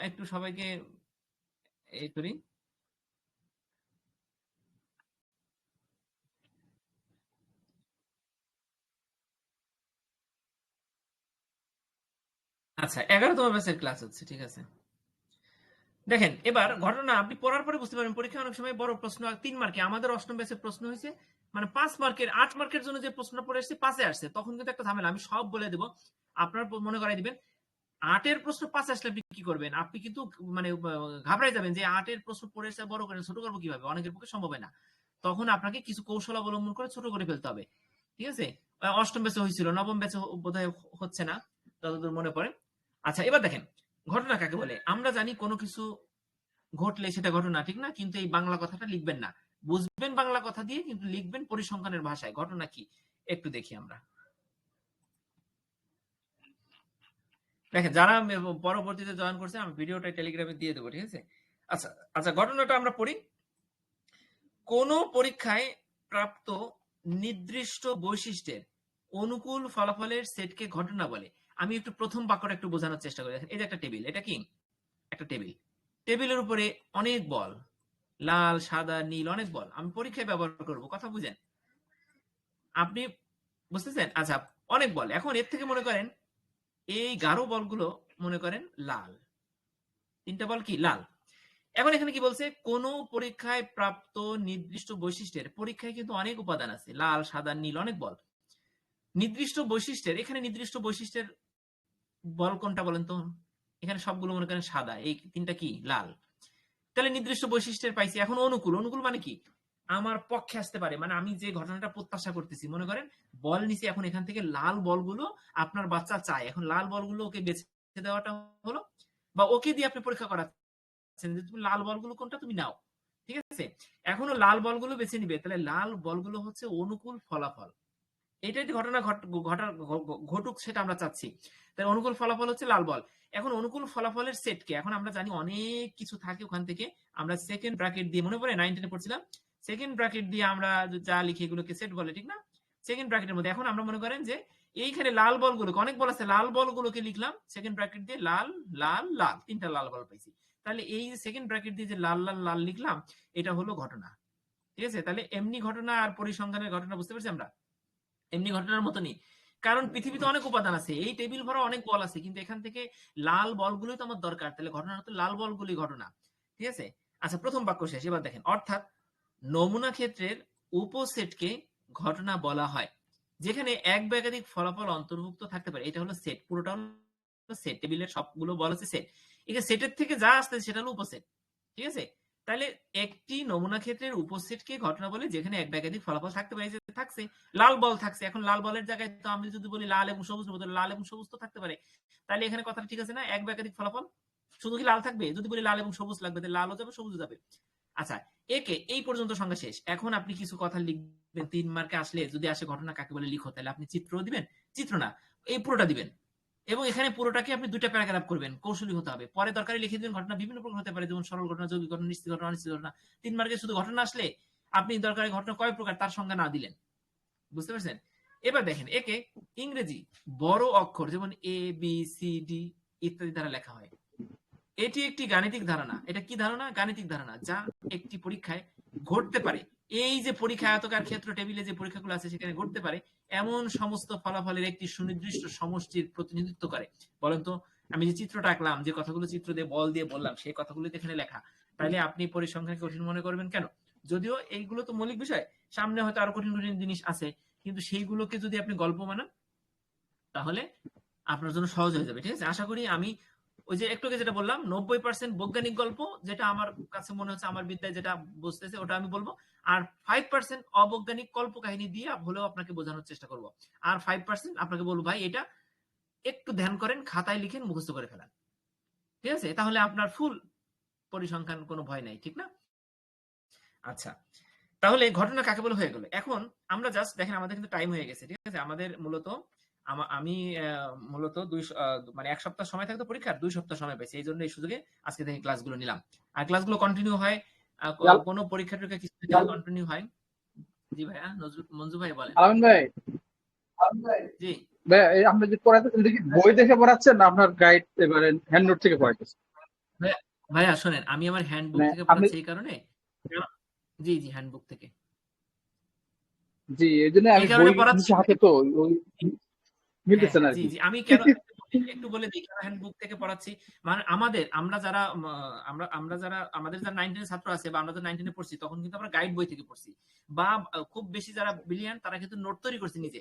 একটু সবাইকে এই করি। আচ্ছা, 11তম ব্যাচের ক্লাস হচ্ছে, ঠিক আছে। দেখেন এবার ঘটনা আপনি পড়ার পরে বুঝতে পারবেন, পরীক্ষা অনেক সময় বড় প্রশ্ন 3 মার্কে, আমাদের অষ্টম ব্যাচের প্রশ্ন হয়েছে মানে 5 মার্কের, 8 মার্কের জন্য যে প্রশ্ন পড়ে এসেছে 5-এ আসছে, তখন কিন্তু একটা ঝামেলা। আমি সব বলে দেব, আপনার মনে করাই দিবেন। 8-এর প্রশ্ন 5 আসলে আপনি কি করবেন? আপনি কিন্তু মানে ঘাবড়াই যাবেন যে 8-এর প্রশ্ন পড়ে এসে বড় করে ছোট করবো কিভাবে? অনেকের পক্ষে সম্ভব হয় না। তখন আপনাকে কিছু কৌশল অবলম্বন করে ছোট করে ফেলতে হবে, ঠিক আছে। অষ্টম ব্যাচে হয়েছিল, নবম ব্যাচে বোধহয় হচ্ছে না যতদূর মনে পড়ে। আচ্ছা এবার দেখেন ঘটনা কাকে বলে। আমরা জানি কোনো কিছু ঘটলে সেটা ঘটনা, ঠিক না? কিন্তু এই বাংলা কথাটা লিখবেন না, বুঝবেন বাংলা কথা দিয়ে, কিন্তু লিখবেন পরিসংখ্যানের ভাষায়। ঘটনা কি একটু দেখি আমরা। দেখেন যারা পরবর্তীতে জয়েন করছে, আমি ভিডিওটা টেলিগ্রামে দিয়ে দেবো, ঠিক আছে। আচ্ছা আচ্ছা, ঘটনাটা আমরা পড়ি। কোন পরীক্ষায় প্রাপ্ত নির্দিষ্ট বৈশিষ্ট্যের অনুকূল ফলাফলের সেটকে ঘটনা বলে। আমি একটু প্রথম বাক্যটা একটু বোঝানোর চেষ্টা করি। দেখেন এই যে একটা টেবিল, এটা কি একটা টেবিল, টেবিলের উপরে অনেক বল, লাল সাদা নীল অনেক বল আমি পরীক্ষায় ব্যবহার করব, কথা বুঝেন আপনি, বুঝতেছেন? আচ্ছা, অনেক বল। এখন এর থেকে মনে করেন এই গাঢ় বলগুলো মনে করেন লাল, 3টা বল কি লাল। এখন এখানে কি বলছে? কোন পরীক্ষায় প্রাপ্ত নির্দিষ্ট বৈশিষ্ট্যের, পরীক্ষায় কিন্তু অনেক উপাদান আছে, লাল সাদা নীল অনেক বল। নির্দিষ্ট বৈশিষ্ট্যের, এখানে নির্দিষ্ট বৈশিষ্ট্যের বল কোনটা বলেন তো? এখানে সবগুলো মনে করেন সাদা, এই 3টা কি লাল। তাহলে নির্দিষ্ট বৈশিষ্ট্যের পাইছি। এখন অনুকূল, অনুকূল মানে কি? আমার পক্ষে আসতে পারে, মানে আমি যে ঘটনাটা প্রত্যাশা করতেছি। মনে করেন বল নিচে, এখন এখান থেকে লাল বলগুলো আপনার বাচ্চা চায়, এখন লাল বলগুলো ওকে বেছে দেওয়াটা হলো, বা ওকে দিয়ে আপনি পরীক্ষা করাচ্ছেন যে তুমি লাল বলগুলো কোনটা তুমি নাও, ঠিক আছে। এখনো লাল বলগুলো বেছে নিবে, তাহলে লাল বলগুলো হচ্ছে অনুকূল ফলাফল। এটাই ঘটনা ঘটুক সেটা আমরা চাচ্ছি। তাই অনুকূল ফলাফল হচ্ছে লাল বল। এখন অনুকূল ফলাফলের সেটকে, এখন আমরা জানি অনেক কিছু থাকে ওখান থেকে, আমরা সেকেন্ড ব্র্যাকেট দিয়ে, মনে পড়ে 9-10 পড়ছিলাম, সেকেন্ড ব্র্যাকেট দিয়ে আমরা যা লিখি এগুলোকে সেট বলে, ঠিক না? সেকেন্ড ব্র্যাকেটের মধ্যে এখন আমরা মনে করেন যে এইখানে লাল বলগুলোকে, অনেক বল আছে, লাল বলগুলোকে লিখলাম সেকেন্ড ব্র্যাকেট দিয়ে, লাল লাল লাল, 3টা লাল বল পাইছি। তাহলে এই যে সেকেন্ড ব্র্যাকেট দিয়ে যে লাল লাল লাল লিখলাম, এটা হলো ঘটনা, ঠিক আছে। তাহলে এমনি ঘটনা আর পরিসংখ্যানের ঘটনা বুঝতে পারছি আমরা, এমনি ঘটনার মতনই। কারণ পৃথিবীতে অনেক উপাদান আছে, এই টেবিল ভরা অনেক বল আছে, কিন্তু এখান থেকে লাল বলগুলোই তো আমার দরকার, তাহলে ঘটনা তো লাল বলগুলি ঘটনা, ঠিক আছে। আচ্ছা প্রথম বাক্য শেষ। এবার দেখেন, অর্থাৎ নমুনা ক্ষেত্রের উপসেটকে ঘটনা বলা হয় যেখানে এক বা একাধিক ফলাফল অন্তর্ভুক্ত থাকতে পারে। এটা হলো সেট, পুরোটা হলো সেট, টেবিলের সবগুলো বল হচ্ছে সেট, এখানে সেটের থেকে যা আসছে সেটা হলো উপসেট, ঠিক আছে। তাহলে একটি নমুনা ক্ষেত্রের উপসেটকে ঘটনা বলে যেখানে এক বা একাধিক ফলাফল থাকতে পারে। যে থাকছে লাল বল থাকছে, এখন লাল বলের জায়গায় তো আমি যদি বলি লাল এবং সবুজ নেবো, লাল এবং সবুজ তো থাকতে পারে। তাহলে এখানে কথাটা ঠিক আছে না? এক বা একাধিক ফলাফল, শুধু কি লাল থাকবে? যদি বলি লাল এবং সবুজ লাগবে, তাহলে লালও যাবে সবুজও যাবে। আচ্ছা, একে এই পর্যন্ত সংখ্যা শেষ। এখন আপনি কিছু কথা লিখবেন, 3 মার্কে আসলে যদি আসে ঘটনা কাকে বলে লিখো, তাহলে আপনি চিত্র দিবেন, চিত্র না এই পুরোটা দিবেন, এবং এখানে পুরোটাকে আপনি 2টা প্যারাগ্রাফ করবেন, কৌশলী হতে হবে। পরে দরকারে লিখে দিবেন ঘটনা বিভিন্ন প্রকার হতে পারে, যেমন সরল ঘটনা, যৌগিক ঘটনা, নিশ্চিত ঘটনা, অনিশ্চিত ঘটনা। 3 মার্কে শুধু ঘটনা আসলে আপনি দরকারি ঘটনা কয় প্রকার তার সংজ্ঞা না দিলেন, বুঝতে পারছেন? এবার দেখেন একে ইংরেজি বড় অক্ষর যেমন এ বি সি ডি ইত্যাদি দ্বারা লেখা হয়। এটি একটি গাণিতিক ধারণা। এটা কি ধারণা? গাণিতিক ধারণা, যা একটি পরীক্ষায় ঘটতে পারে। এই যে পরীক্ষা আয়তকার ক্ষেত্র টেবিলে যে পরীক্ষাগুলো আছে সেখানে ঘটতে পারে এমন সমস্ত ফলাফলের একটি সুনির্দিষ্ট সমষ্টির প্রতিনিধিত্ব করে। বলেন তো, আমি যে চিত্রটা আঁকলাম, যে কথাগুলো চিত্র দিয়ে বল দিয়ে বললাম, সেই কথাগুলো এখানে লেখা, তাহলে আপনি পরিসংখ্যানকে কঠিন মনে করবেন কেন? যদিও এইগুলো তো মৌলিক বিষয়, সামনে হয়তো আরো কঠিন কঠিন জিনিস আছে, কিন্তু সেইগুলোকে যদি আপনি গল্প বানান তাহলে আপনার জন্য সহজ হয়ে যাবে, ঠিক আছে। আশা করি আমি ওই যে একটু আগে যেটা বললাম 90% বৈজ্ঞানিক গল্প, যেটা আমার কাছে মনে হচ্ছে আমার বিদ্যায় যেটা বুঝতেছে ওটা আমি বলবো, আর 5% অবৈজ্ঞানিক কল্প কাহিনী দিয়ে হলেও আপনাকে বোঝানোর চেষ্টা করব, আর 5% আপনাকে বলবো ভাই এটা একটু ধ্যান করেন, খাতায় লিখেন, মুখস্থ করে ফেলান, ঠিক আছে। তাহলে আপনার ফুল পরিসংখ্যান কোনো ভয় নাই, ঠিক না? আচ্ছা, তাহলে ঘটনা কাকে বলে হয়ে গেল। এখন আমরা জাস্ট দেখেন আমাদের কিন্তু টাইম হয়ে গেছে, ঠিক আছে। আমাদের মূলত আমি মূলত মানে 1 সপ্তাহ সময় থাকতো পরীক্ষার, 2 সপ্তাহ সময় পাইছি, এই জন্য এই সুযোগে আজকে থেকে ক্লাসগুলো নিলাম। আর ক্লাসগুলো কন্টিনিউ হয়, কোনো পরীক্ষা টরীক্ষা কিছু কন্টিনিউ হয়। জি ভাইয়া, মঞ্জু ভাই বলেন। আলমিন ভাই, জি ভাইয়া এই আপনি যে পড়াইতেছেন দেখি বই দেখে পড়াচ্ছেন না আপনার গাইড এবারে হ্যান্ড নোট থেকে পড়াইতেছেন? ভাইয়া, ভাইয়া শোনেন, আমি আমার হ্যান্ডবুক মানে থেকে আপনি পড়াচ্ছি এই কারণে, জি জি হ্যান্ডবুক থেকে জি এই জন্য এই আমি কারণে বই পড়াচ্ছি। নিচে হাতে তো ওই হ্যাঁ মিলতেছে না হ্যাঁ, আর জি কি। জি, আমি কেন একটু বলে দিই কেন হ্যান্ডবুক থেকে পড়াচ্ছি। মানে আমরা যারা আমরা যারা আমাদের যারা 9-10 ছাত্র আছে বা আমরা যারা 9-10 পড়ছি, তখন কিন্তু আমরা গাইড বই থেকে পড়ছি, বা খুব বেশি যারা ব্রিলিয়ান্ট তারা কিন্তু নোট তৈরি করছে নিজে।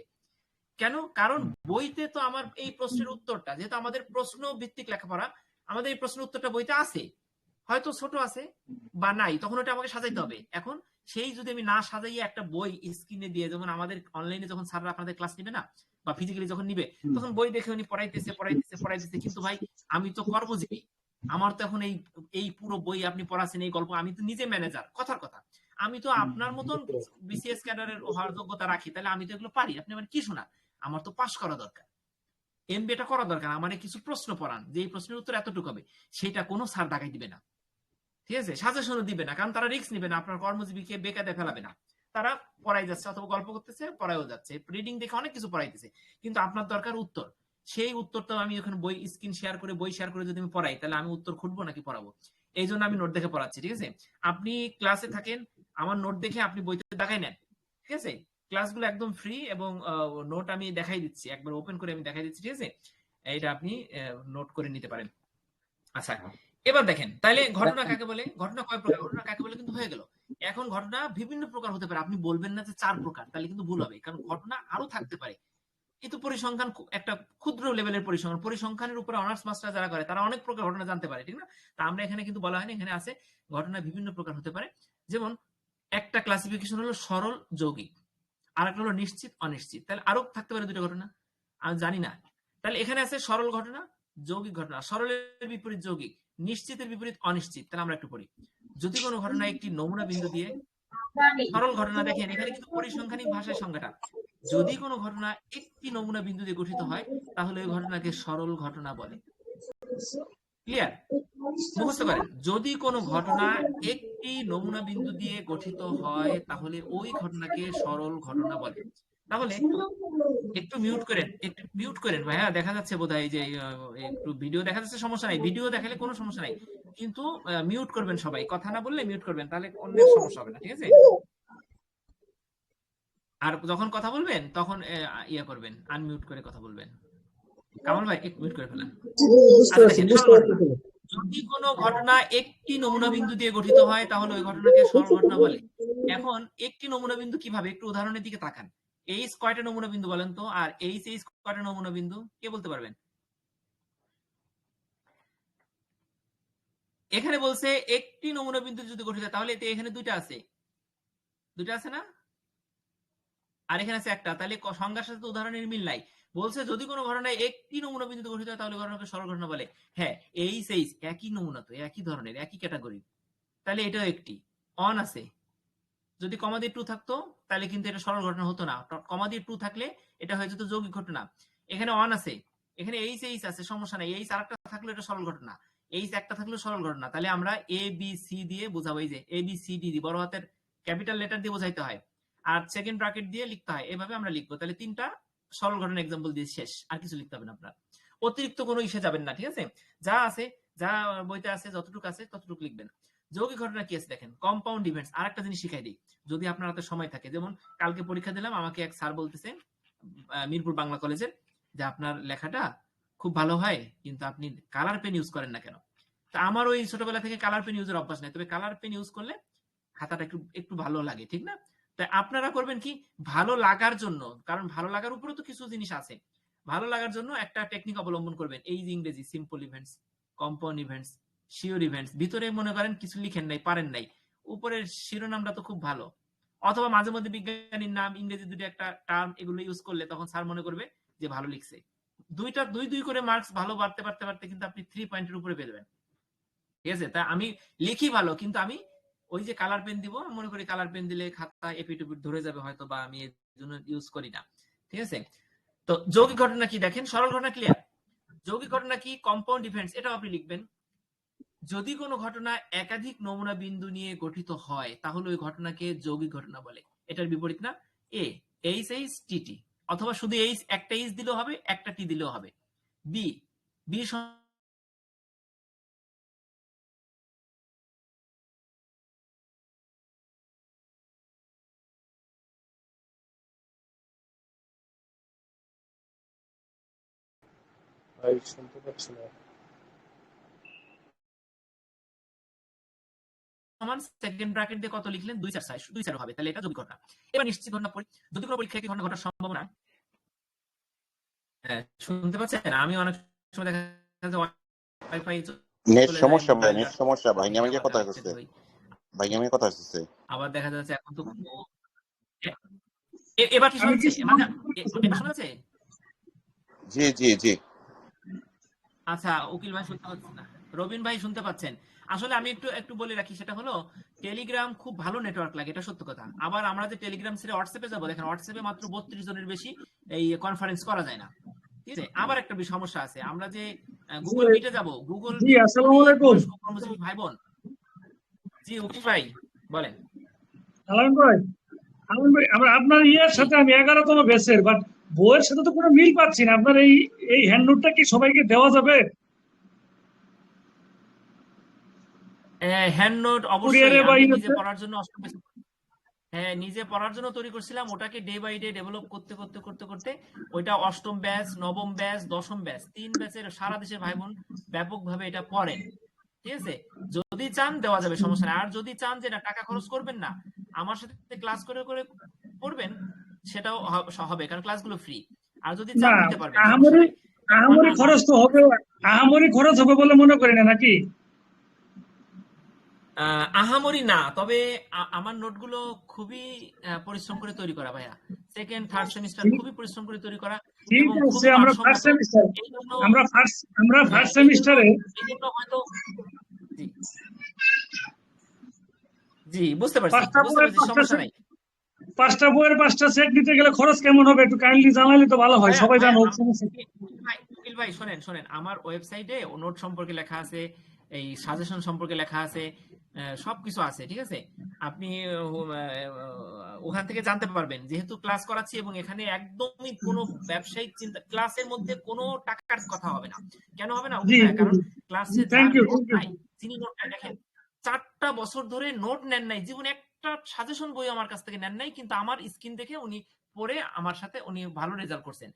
কেন? কারণ বইতে তো আমার এই প্রশ্নের উত্তরটা, যেহেতু আমাদের প্রশ্ন ভিত্তিক লেখাপড়া, আমাদের এই প্রশ্নের উত্তরটা বইতে আছে, হয়তো ছোট আছে বা নাই, তখন ওটা আমাকে সাজাইতে হবে। এখন সেই যদি আমি না সাজাইয়ে একটা বই স্ক্রিনে দিয়ে, যেমন আমাদের অনলাইনে যখন স্যাররা আপনাদের ক্লাস নিবে না বা ফিজিক্যালি যখন নিবে, হুম, তখন বই দেখে উনি পড়াইতেছে, কিন্তু ভাই আমি তো কর্মজীবী, আমার তো এখন এই পুরো বই আপনি পড়াচ্ছেন, এই গল্প আমি তো নিজে ম্যানেজার, কথার কথা, আমি তো হুম, আপনার মতন বুঝতে পারছি। বিসিএস ক্যাডারের হওয়ার যোগ্যতা রাখি, তাহলে আমি তো এগুলো পারি, আপনি আমার কি শোনা, আমার তো পাশ করা দরকার, এমবিএটা করা দরকার, আমার কিছু প্রশ্ন পড়ান যে এই প্রশ্নের উত্তর এতটুকু হবে, সেটা কোনো স্যার ঢাকায় দিবে না, ঠিক আছে, সাজেশনও দিবে না, কারণ তারা রিস্ক নিবে না, আপনার কর্মজীবীকে বেকায়দা ফেলাবে না, তারা পড়াই যাচ্ছে অথবা গল্প করতেছে, পড়াইও যাচ্ছে, রিডিং দেখে অনেক কিছু পড়াইতেছে, কিন্তু আপনার দরকার উত্তর, সেই উত্তরটা আমি ওখানে বই স্ক্রিন শেয়ার করে, বই শেয়ার করে যদি আমি পড়াই, তাহলে আমি উত্তর খুঁজবো নাকি পড়াবো? এই জন্য আমি নোট দেখে পড়াচ্ছি, ঠিক আছে। আপনি ক্লাসে থাকেন, আমার নোট দেখে আপনি বইতে দেখাই নেন, ঠিক আছে, ক্লাসগুলো একদম ফ্রি, এবং নোট আমি দেখাই দিচ্ছি, একবার ওপেন করে আমি দেখাই দিচ্ছি, ঠিক আছে, এটা আপনি নোট করে নিতে পারেন। আচ্ছা, এবার দেখেন তাইলে ঘটনা কাকে বলে, ঘটনা কয় প্রকার, ঘটনা কাকে বলে কিন্তু হয়ে গেল। এখন ঘটনা বিভিন্ন প্রকার হতে পারে, আপনি বলবেন না যে 4 প্রকার, তাহলে কিন্তু ভুল হবে, কারণ ঘটনা আরো থাকতে পারে। কিন্তু পরিসংখ্যান একটা ক্ষুদ্র লেভেলের পরিসংখ্যান, পরিসংখ্যানের উপরে অনার্স মাস্টার যারা করে তারা অনেক প্রকার ঘটনা জানতে পারে, ঠিক না? তা আমরা এখানে কিন্তু বলা হয়নি, এখানে আছে ঘটনা বিভিন্ন প্রকার হতে পারে। যেমন একটা ক্লাসিফিকেশন হলো সরল যৌগিক, আর একটা হলো নিশ্চিত অনিশ্চিত, তাহলে আরো থাকতে পারে দুটো ঘটনা, আমি জানি না। তাহলে এখানে আছে সরল ঘটনা, যৌগিক ঘটনা, সরলের বিপরীত যৌগিক, নিশ্চিতের বিপরীত অনিশ্চিত। তাহলে আমরা একটু পড়ি। যদি কোনো ঘটনা একটি নমুনা বিন্দু দিয়ে, সরল ঘটনা দেখেন এখানে কিন্তু পরিসংখ্যানিক ভাষায় সংজ্ঞাটা, যদি কোনো ঘটনা একটি নমুনা বিন্দু দিয়ে গঠিত হয়, তাহলে ওই ঘটনাকে সরল ঘটনা বলে। ক্লিয়ার? মুখস্থ করেন, যদি কোনো ঘটনা একটি নমুনা বিন্দু দিয়ে গঠিত হয়, তাহলে ওই ঘটনাকে সরল ঘটনা বলে। তাহলে একটু মিউট করেন ভাইয়া, দেখা যাচ্ছে বোধহয় যে একটু ভিডিও দেখা যাচ্ছে, সমস্যা নাই, ভিডিও দেখালে কোনো সমস্যা নাই, কিন্তু মিউট করবেন সবাই, কথা না বললে মিউট করবেন, তাহলে অন্যের সমস্যা হবে না, ঠিক আছে। আর যখন কথা বলবেন তখন ইয়া করবেন, আনমিউট করে কথা বলবেন। কামাল ভাই একটু মিউট করে ফেলেন। আচ্ছা দেখেন, সরল ঘটনা, যদি কোনো ঘটনা একটি নমুনা বিন্দু দিয়ে গঠিত হয়, তাহলে ওই ঘটনাকে সরল ঘটনা বলে। এখন একটি নমুনা বিন্দু কিভাবে, একটু উদাহরণের দিকে তাকান। এইচ কয়টা নমুনা বিন্দু বলেন তো, আর এইচ কয়টা নমুনা বিন্দু, কে বলতে পারবেন? এখানে বলছে একটি নমুনা বিন্দু যদি গঠিত হয়, তাহলে এখানে দুইটা আছে, দুইটা আছে না, আর এখানে আছে একটা, তাহলে সংজ্ঞার সাথে উদাহরণের মিল নাই। বলছে যদি কোনো ঘটনায় একটি নমুনা বিন্দু গঠিত হয়, তাহলে ঘটনাকে সরল ঘটনা বলে। হ্যাঁ, এইচ একই নমুনা, তো একই ধরনের, একই ক্যাটাগরি, তাহলে এটাও একটি। অন আছে, যদি কমা দিয়ে টু থাকতো তাহলে কিন্তু এটা সরল ঘটনা হতো না, কমা দিয়ে টু থাকলে এটা হয়ে যেত যৌগিক ঘটনা। এখানে অন আছে, এখানে এইচ আছে, সমস্যা নাই, এইচ আরেকটা থাকলে এটা সরল ঘটনা, এইচ একটা থাকলে সরল ঘটনা। তাহলে আমরা এ বি সি দিয়ে বোঝাবো, এই যে এ বি সি ডি বড় হাতের ক্যাপিটাল লেটার দিয়ে বোঝাইতে হয়, আর সেকেন্ড ব্র্যাকেট দিয়ে লিখতে হয়, এভাবে আমরা লিখবো। তাহলে তিনটা সরল ঘটনা এক্সাম্পল দিয়ে শেষ, আর কিছু লিখতে হবে না আপনার, অতিরিক্ত কোনো ইসে যাবেন না, ঠিক আছে। যা আছে, যা বইতে আছে, যতটুকু আছে ততটুকু লিখবেন। যৌগিক ঘটনা কি আছে দেখেন, কম্পাউন্ড ইভেন্টস। আর একটা জিনিস শিখাই দিই, যদি আপনার হাতে সময় থাকে, যেমন কালকে পরীক্ষা দিলাম, আমাকে এক স্যার বলতেছে মিরপুর বাংলা কলেজের, যে আপনার লেখাটা খুব ভালো হয়, কিন্তু আপনি কালার পেন ইউজ করেন না কেন? তা আমার ওই ছোটবেলা থেকে কালার পেন ইউজের অভ্যাস নেই, তবে কালার পেন ইউজ করলে খাতাটা একটু একটু ভালো লাগে, ঠিক না? তাই আপনারা করবেন কি, ভালো লাগার জন্য, কারণ ভালো লাগার উপরে তো কিছু জিনিস আছে, ভালো লাগার জন্য একটা টেকনিক অবলম্বন করবেন, এই যে ইংরেজি simple events, compound events, sure events, ভিতরে মনে করেন কিছু লিখেন নাই, পারেন নাই, উপরের শিরোনামটা তো খুব ভালো, অথবা মাঝে মধ্যে বিজ্ঞানীর নাম, ইংরেজি দুটো একটা টার্ম, এগুলো ইউজ করলে তখন স্যার মনে করবে যে ভালো লিখছে। দুই দুই করে মার্কস ভালো বাড়তে বাড়তে বাড়তে কিন্তু আপনি 3 পয়েন্টের উপরে পেয়ে যাবেন, ঠিক আছে। তা আমি লিখি ভালো, কিন্তু আমি ওই যে কালার পেন দিব, মনে করি কালার পেন দিলে খাতা এপিটুপিট ধরে যাবে হয়তো, বা আমি এর জন্য ইউজ করি না, ঠিক আছে। তো যৌগিক ঘটনা কি দেখেন, সরল ঘটনা ক্লিয়ার। যৌগিক ঘটনা কি, কম্পাউন্ড ইভেন্টস, এটাও আপনি লিখবেন। যদি কোনো ঘটনা একাধিক নমুনা বিন্দু নিয়ে গঠিত হয়, তাহলে ওই ঘটনাকে যৌগিক ঘটনা বলে। এটার বিপরীত না, এ এইচ টি টি, অথবা শুধু এইচ, একটা এইচ দিলেও হবে, একটা টি দিলেও হবে। বি, বি ভাই শুনতে পাচ্ছি না। সমান সেকেন্ড ব্র্যাকেট দিয়ে কত লিখলেন 2 4 2 4 হবে, তাহলে এটা যৌগিক ঘটনা। এবার নিশ্চিত ঘটনা পড়ি। যদি কোনো পরীক্ষায় একটি ঘটনা ঘটার সম্ভাবনা, হ্যাঁ শুনতে পাচ্ছেন? আমি অনেক সময় দেখা যায় ওয়াইফাই নেট চলে যায়, সমস্যা ভাই, মোবাইল নেট ডাটা সমস্যা। থেকে ভাঙ্গামিকে আবার কথা কানেক্টেড হচ্ছে, হই। ভাঙ্গামিকে কথা হচ্ছে। আবার দেখা যাচ্ছে এখন তো এবার কি শোনা আমি কি যাচ্ছে? মানে এবার শোনা যাচ্ছে? জি জি জি। আচ্ছা, উকিল ভাই শুনতে পাচ্ছেন না, রবিন ভাই শুনতে পাচ্ছেন? আসলে আমি একটু একটু বলে রাখি, সেটা হলো টেলিগ্রাম খুব ভালো নেটওয়ার্ক লাগে, এটা সত্য কথা। আবার আমরা যে টেলিগ্রাম ছেড়ে হোয়াটসঅ্যাপে যাবো, দেখেন হোয়াটসঅ্যাপে মাত্র 32 জনের বেশি এই কনফারেন্স করা যায় না, ঠিক আছে? আবার একটা সমস্যা আছে, আমরা যে গুগল মিটে যাব, গুগল জি মিট আসসালামু অনেক আলাইকুম। বয়স্ক কর্মজীবী ভাই বোন। জি উকিল ভাই বলেন। আলম ভাই, আলম ভাই, আপনার ইয়ের জি, সাথে আমি 11তম ব্যাচের, বাট বইয়ের সাথে তো কোনো মিল পাচ্ছি না। আপনার এই হ্যান্ডনোটটা কি সবাইকে দেওয়া যাবে হ্যান্ড নোট অবশ্যই কুরিয়ারে বা আমি নিজে ইয়েতে? পড়ার জন্য অষ্টম পেজ, হ্যাঁ নিজে পড়ার জন্য তৈরি করছিলাম, ওটাকে ডে বাই ডে ডেভেলপ করতে করতে করতে করতে ওইটা অষ্টম ব্যাচ, নবম ব্যাচ, দশম ব্যাচ, 3 ব্যাচের সারা দেশের ভাই বোন ব্যাপকভাবে এটা পড়েন, ঠিক আছে? যদি চান দেওয়া যাবে, সমস্যা নাই। আর যদি চান যে না টাকা খরচ করবেন না, আমার সাথে ক্লাস করে করে পড়বেন, সেটাও হবে, কারণ ক্লাসগুলো ফ্রি। আর যদি না, চান নিতে পারবেন, সমস্যা আহামরি নাই। আহামরি খরচ তো হবে, আহামরি খরচ হবে বলে মনে করি না, নাকি? আহামরি না, তবে আমার নোটগুলো খুবই পরিশ্রম করে তৈরি করা ভাইয়া। সেকেন্ড থার্ড সেমিস্টার ঠিক খুবই পরিশ্রম করে তৈরি করা ঠিক এবং আছে, খুবই আমরা ফার্স্ট মানসম্মত। সেমিস্টার এই জন্য আমরা হ্যাঁ, ফার্স্ট সেমিস্টারে এই জন্য হয়তো জি জি বুঝতে পারছি, পাঁচটা বুঝতে বইয়ের পারছি, সমস্যা নাই। পাঁচটা বইয়ের 5টা সেট নিতে গেলে খরচ কেমন হবে একটু কাইন্ডলি জানালে তো ভালো হয়, ভাইয়া সবাই ভাইয়া জানুক। উকিল ভাই শোনেন শোনেন, আমার ওয়েবসাইটে নোট সম্পর্কে লেখা আছে, এই সাজেশন সম্পর্কে লেখা আছে, সবকিছু আছে, ঠিক আছে? আপনি ওখান থেকে জানতে পারবেন, যেহেতু ক্লাস করাচ্ছি এবং এখানে একদমই কোনো ব্যবসায়িক চিন্তা, ক্লাসের মধ্যে কোনো টাকার কথা হবে না। কেন হবে না উকিল জি ভাইয়া? জি কারণ জি, ক্লাসে থ্যাংক যার ইউ নোট থ্যাংক ইউ। নাই, যিনি নোট নাই, দেখেন 4টা বছর ধরে নোট নেন নাই, জীবনে একটা সাজেশন বই আমার কাছ থেকে নেন নাই, কিন্তু আমার স্ক্রিন দেখে উনি পড়ে আমার সাথে উনি ভালো রেজাল্ট করছেন।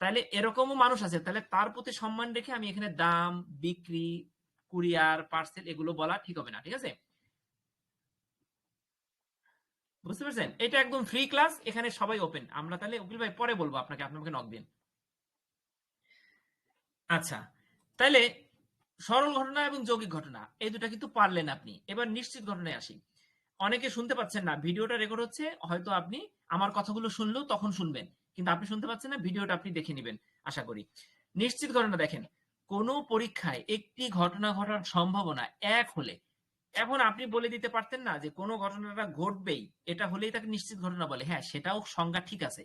তাহলে এরকমও মানুষ আছে, তাহলে তার প্রতি সম্মান রেখে আমি এখানে দাম, বিক্রি, কুরিয়ার, পার্সেল এগুলো বলা ঠিক হবে না, ঠিক আছে? বুঝতে পারছেন? এটা একদম ফ্রি ক্লাস, এখানে সবাই ওপেন। আমরা তাহলে উকিল ভাই পরে বলবো আপনাকে, আপনি আমাকে নক দিন। আচ্ছা, তাহলে সরল ঘটনা এবং যৌগিক ঘটনা এই দুটা কিন্তু পারলেন আপনি। এবার নিশ্চিত ঘটনায় আসি। অনেকে শুনতে পাচ্ছেন না, ভিডিওটা রেকর্ড হচ্ছে, হয়তো আপনি আমার কথাগুলো শুনলেও তখন শুনবেন, কিন্তু আপনি শুনতে পাচ্ছেন না, ভিডিওটা আপনি দেখে নেবেন আশা করি। নিশ্চিত ঘটনা দেখেন, কোন পরীক্ষায় একটি ঘটনা ঘটার সম্ভাবনা 1 হলে, এখন আপনি বলে দিতে পারতেন না যে কোন ঘটনাটা ঘটবেই, এটা হলেই তাকে নিশ্চিত ঘটনা বলে। হ্যাঁ সেটাও সংজ্ঞা ঠিক আছে,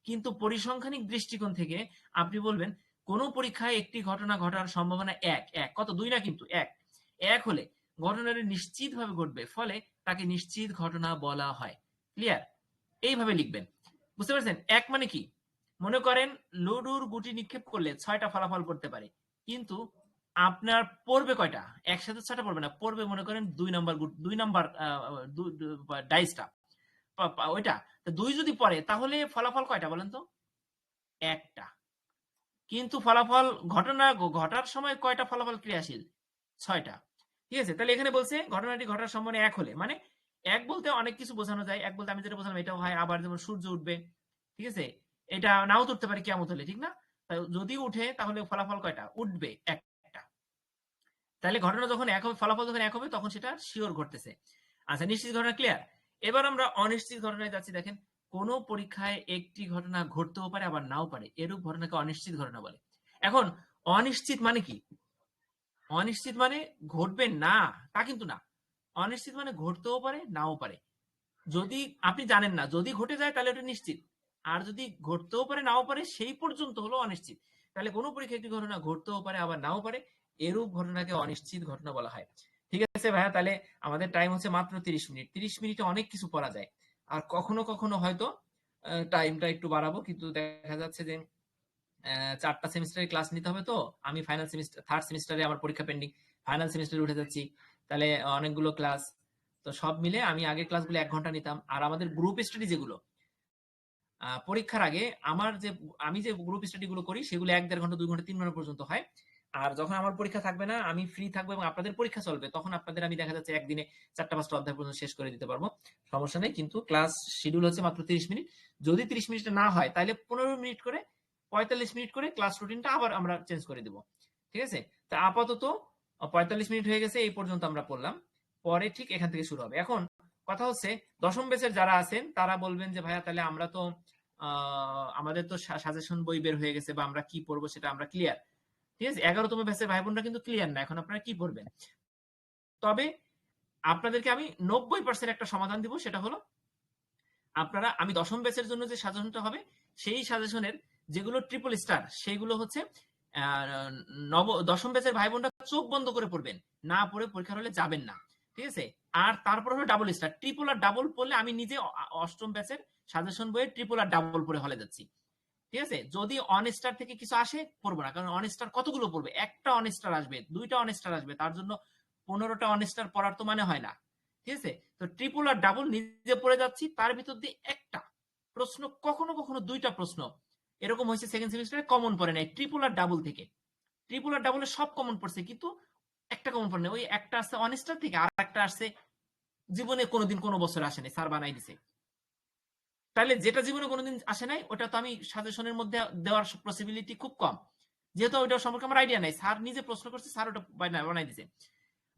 কিন্তু পরিসংখ্যানিক দৃষ্টিকোণ থেকে আপনি বলবেন কোন পরীক্ষায় একটি ঘটনা ঘটার সম্ভাবনা 1, কত 2 না, কিন্তু 1 হলে ঘটনাটি নিশ্চিতভাবে ঘটবে, ফলে তাকে নিশ্চিত ঘটনা বলা হয়। ক্লিয়ার? এইভাবে লিখবেন। বুঝতে পারছেন? 1 মানে কি? মনে করেন লুডুর গুটি নিক্ষেপ করলে 6টা ফলাফল করতে পারে, কিন্তু আপনার পড়বে কয়টা? একসাথে 6টা পড়বে না, পড়বে মনে করেন 2 নাম্বার ডাইসটা, ওইটা। 2 যদি পড়ে তাহলে ফলাফল কয়টা বলেন তো? 1টা। কিন্তু ফলাফল ঘটনা ঘটার সময় কয়টা ফলাফল ক্রিয়াশীল? 6টা। ঠিক আছে? তাহলে এখানে বলছে ঘটনাটি ঘটার সম্ভাবনা 1 হলে, মানে 1 বলতে অনেক কিছু বোঝানো যায়। 1 বলতে আমি যেটা বোঝালাম এটাও হয়, আবার যেমন সূর্য উঠবে, ঠিক আছে? এটা নাও তো উঠতে পারে কিয়ামত হলে, ঠিক না? যদি উঠে তাহলে ফলাফল কয়টা? উঠবে 1টা। তাহলে ঘটনা যখন 1 হবে, ফলাফল যখন 1 হবে, তখন সেটা শিওর ঘটতেছে। আচ্ছা, নিশ্চিত ঘটনা ক্লিয়ার? এবার আমরা অনিশ্চিত ঘটনায় যাচ্ছি। দেখেন, কোন পরীক্ষায় একটি ঘটনা ঘটতেও পারে আবার নাও পারে, এরূপ ঘটনাকে অনিশ্চিত ঘটনা বলে। এখন অনিশ্চিত মানে কি? অনিশ্চিত মানে ঘটবে না তা কিন্তু না। অনিশ্চিত মানে ঘটতেও পারে নাও পারে। যদি আপনি জানেন না, যদি ঘটে যায় তাহলে ওটা নিশ্চিত, আর যদি ঘটতেও পারে নাও পারে সেই পর্যন্ত হলো অনিশ্চিত। তাহলে কোনো পরীক্ষায় একটি ঘটনা ঘটতেও পারে আবার নাও পারে, এরূপ ঘটনাকে অনিশ্চিত ঘটনা বলা হয়। ঠিক আছে ভাইয়া, তাহলে আমাদের টাইম হচ্ছে মাত্র 30 মিনিট। 30 মিনিটে অনেক কিছু পড়া যায়, আর কখনো কখনো হয়তো টাইমটা একটু বাড়াবো, কিন্তু দেখা যাচ্ছে যে 4টা সেমিস্টারে ক্লাস নিতে হবে, তো আমি ফাইনাল সেমিস্টার, থার্ড সেমিস্টারে আমার পরীক্ষা পেন্ডিং, ফাইনাল সেমিস্টারে উঠে যাচ্ছি, তাহলে অনেকগুলো ক্লাস। তো সব মিলে আমি আগের ক্লাসগুলো 1 ঘন্টা নিতাম। আর আমাদের গ্রুপ স্টাডি যেগুলো পরীক্ষার আগে আমি যে গ্রুপ স্টাডি গুলো করি সেগুলো 1-1.5 ঘন্টা, 2 ঘন্টা, 3 ঘন্টা পর্যন্ত হয়। আর যখন আমার পরীক্ষা থাকবে না, আমি ফ্রি থাকবো এবং আপনাদের পরীক্ষা চলবে, তখন আপনাদের আমি দেখা যাচ্ছে একদিনে 4টা 5টা অধ্যায় পর্যন্ত শেষ করে দিতে পারবো, সমস্যা নেই। কিন্তু ক্লাস শিডিউল হচ্ছে মাত্র 30 মিনিট। যদি 30 মিনিটে না হয় তাহলে 15 মিনিট করে, 45 মিনিট করে ক্লাস রুটিনটা আবার আমরা চেঞ্জ করে দিব, ঠিক আছে? তা আপাতত 45 মিনিট হয়ে গেছে, এই পর্যন্ত আমরা পড়লাম, পরে ঠিক এখান থেকে শুরু হবে। এখন কথা হচ্ছে, দশম ব্যাচের যারা আছেন তারা বলবেন যে ভাইয়া তাহলে আমরা তো আমাদের তো সাজেশন বই বের হয়ে গেছে, বা আমরা কি পড়বো সেটা আমরা ক্লিয়ার, ঠিক আছে? 11তম ব্যাচের ভাই বোনরা কিন্তু ক্লিয়ার না, এখন আপনারা কি পড়বেন? তবে আপনাদেরকে আমি 90% একটা সমাধান দিব, সেটা হলো আপনারা, আমি দশম ব্যাচের জন্য যে সাজেশনটা হবে, সেই সাজেশনের যেগুলো ট্রিপল স্টার, সেগুলো হচ্ছে দশম ব্যাচের ভাই বোনরা চোখ বন্ধ করে পড়বেন, না পড়ে পরীক্ষার হলে যাবেন না, ঠিক আছে? আর তারপর হলো ডাবল স্টার। ট্রিপল আর ডাবল পড়লে আমি নিজে অষ্টম ব্যাচের সাজেশন বইয়ে ট্রিপল আর ডাবল পড়ে হলে যাচ্ছি, ঠিক আছে? যদি অন স্টার থেকে কিছু আসে পড়বো না, কারণ অন স্টার কতগুলো পড়বে? একটা অন স্টার আসবে, 2টা অন স্টার আসবে, তার জন্য 15টা অন স্টার পড়ার তো মানে হয় না, ঠিক আছে? তো ট্রিপল আর ডাবল নিজে পড়ে যাচ্ছি, তার ভিতর দিয়ে একটা প্রশ্ন, কখনো কখনো 2টা প্রশ্ন এরকম হয়েছে সেকেন্ড সেমিস্টারে কমন পড়ে নাই ট্রিপল আর ডাবল থেকে। ট্রিপল আর ডাবলে সব কমন পড়ছে, কিন্তু একটা কমন পড়ে নাই, ওই একটা আসছে অন স্টার থেকে, আর একটা আসছে জীবনে কোনোদিন কোনো বছর আসেনি, স্যার বানাই দিছে। তাহলে যেটা জীবনে কোনোদিন আসে নাই, ওটা তো আমি সাজেশনের মধ্যে দেওয়ার পসিবিলিটি খুব কম, যেহেতু ওইটা সম্পর্কে আমার আইডিয়া নাই, স্যার নিজে প্রশ্ন করছে, স্যার ওটা বানাই দিছে।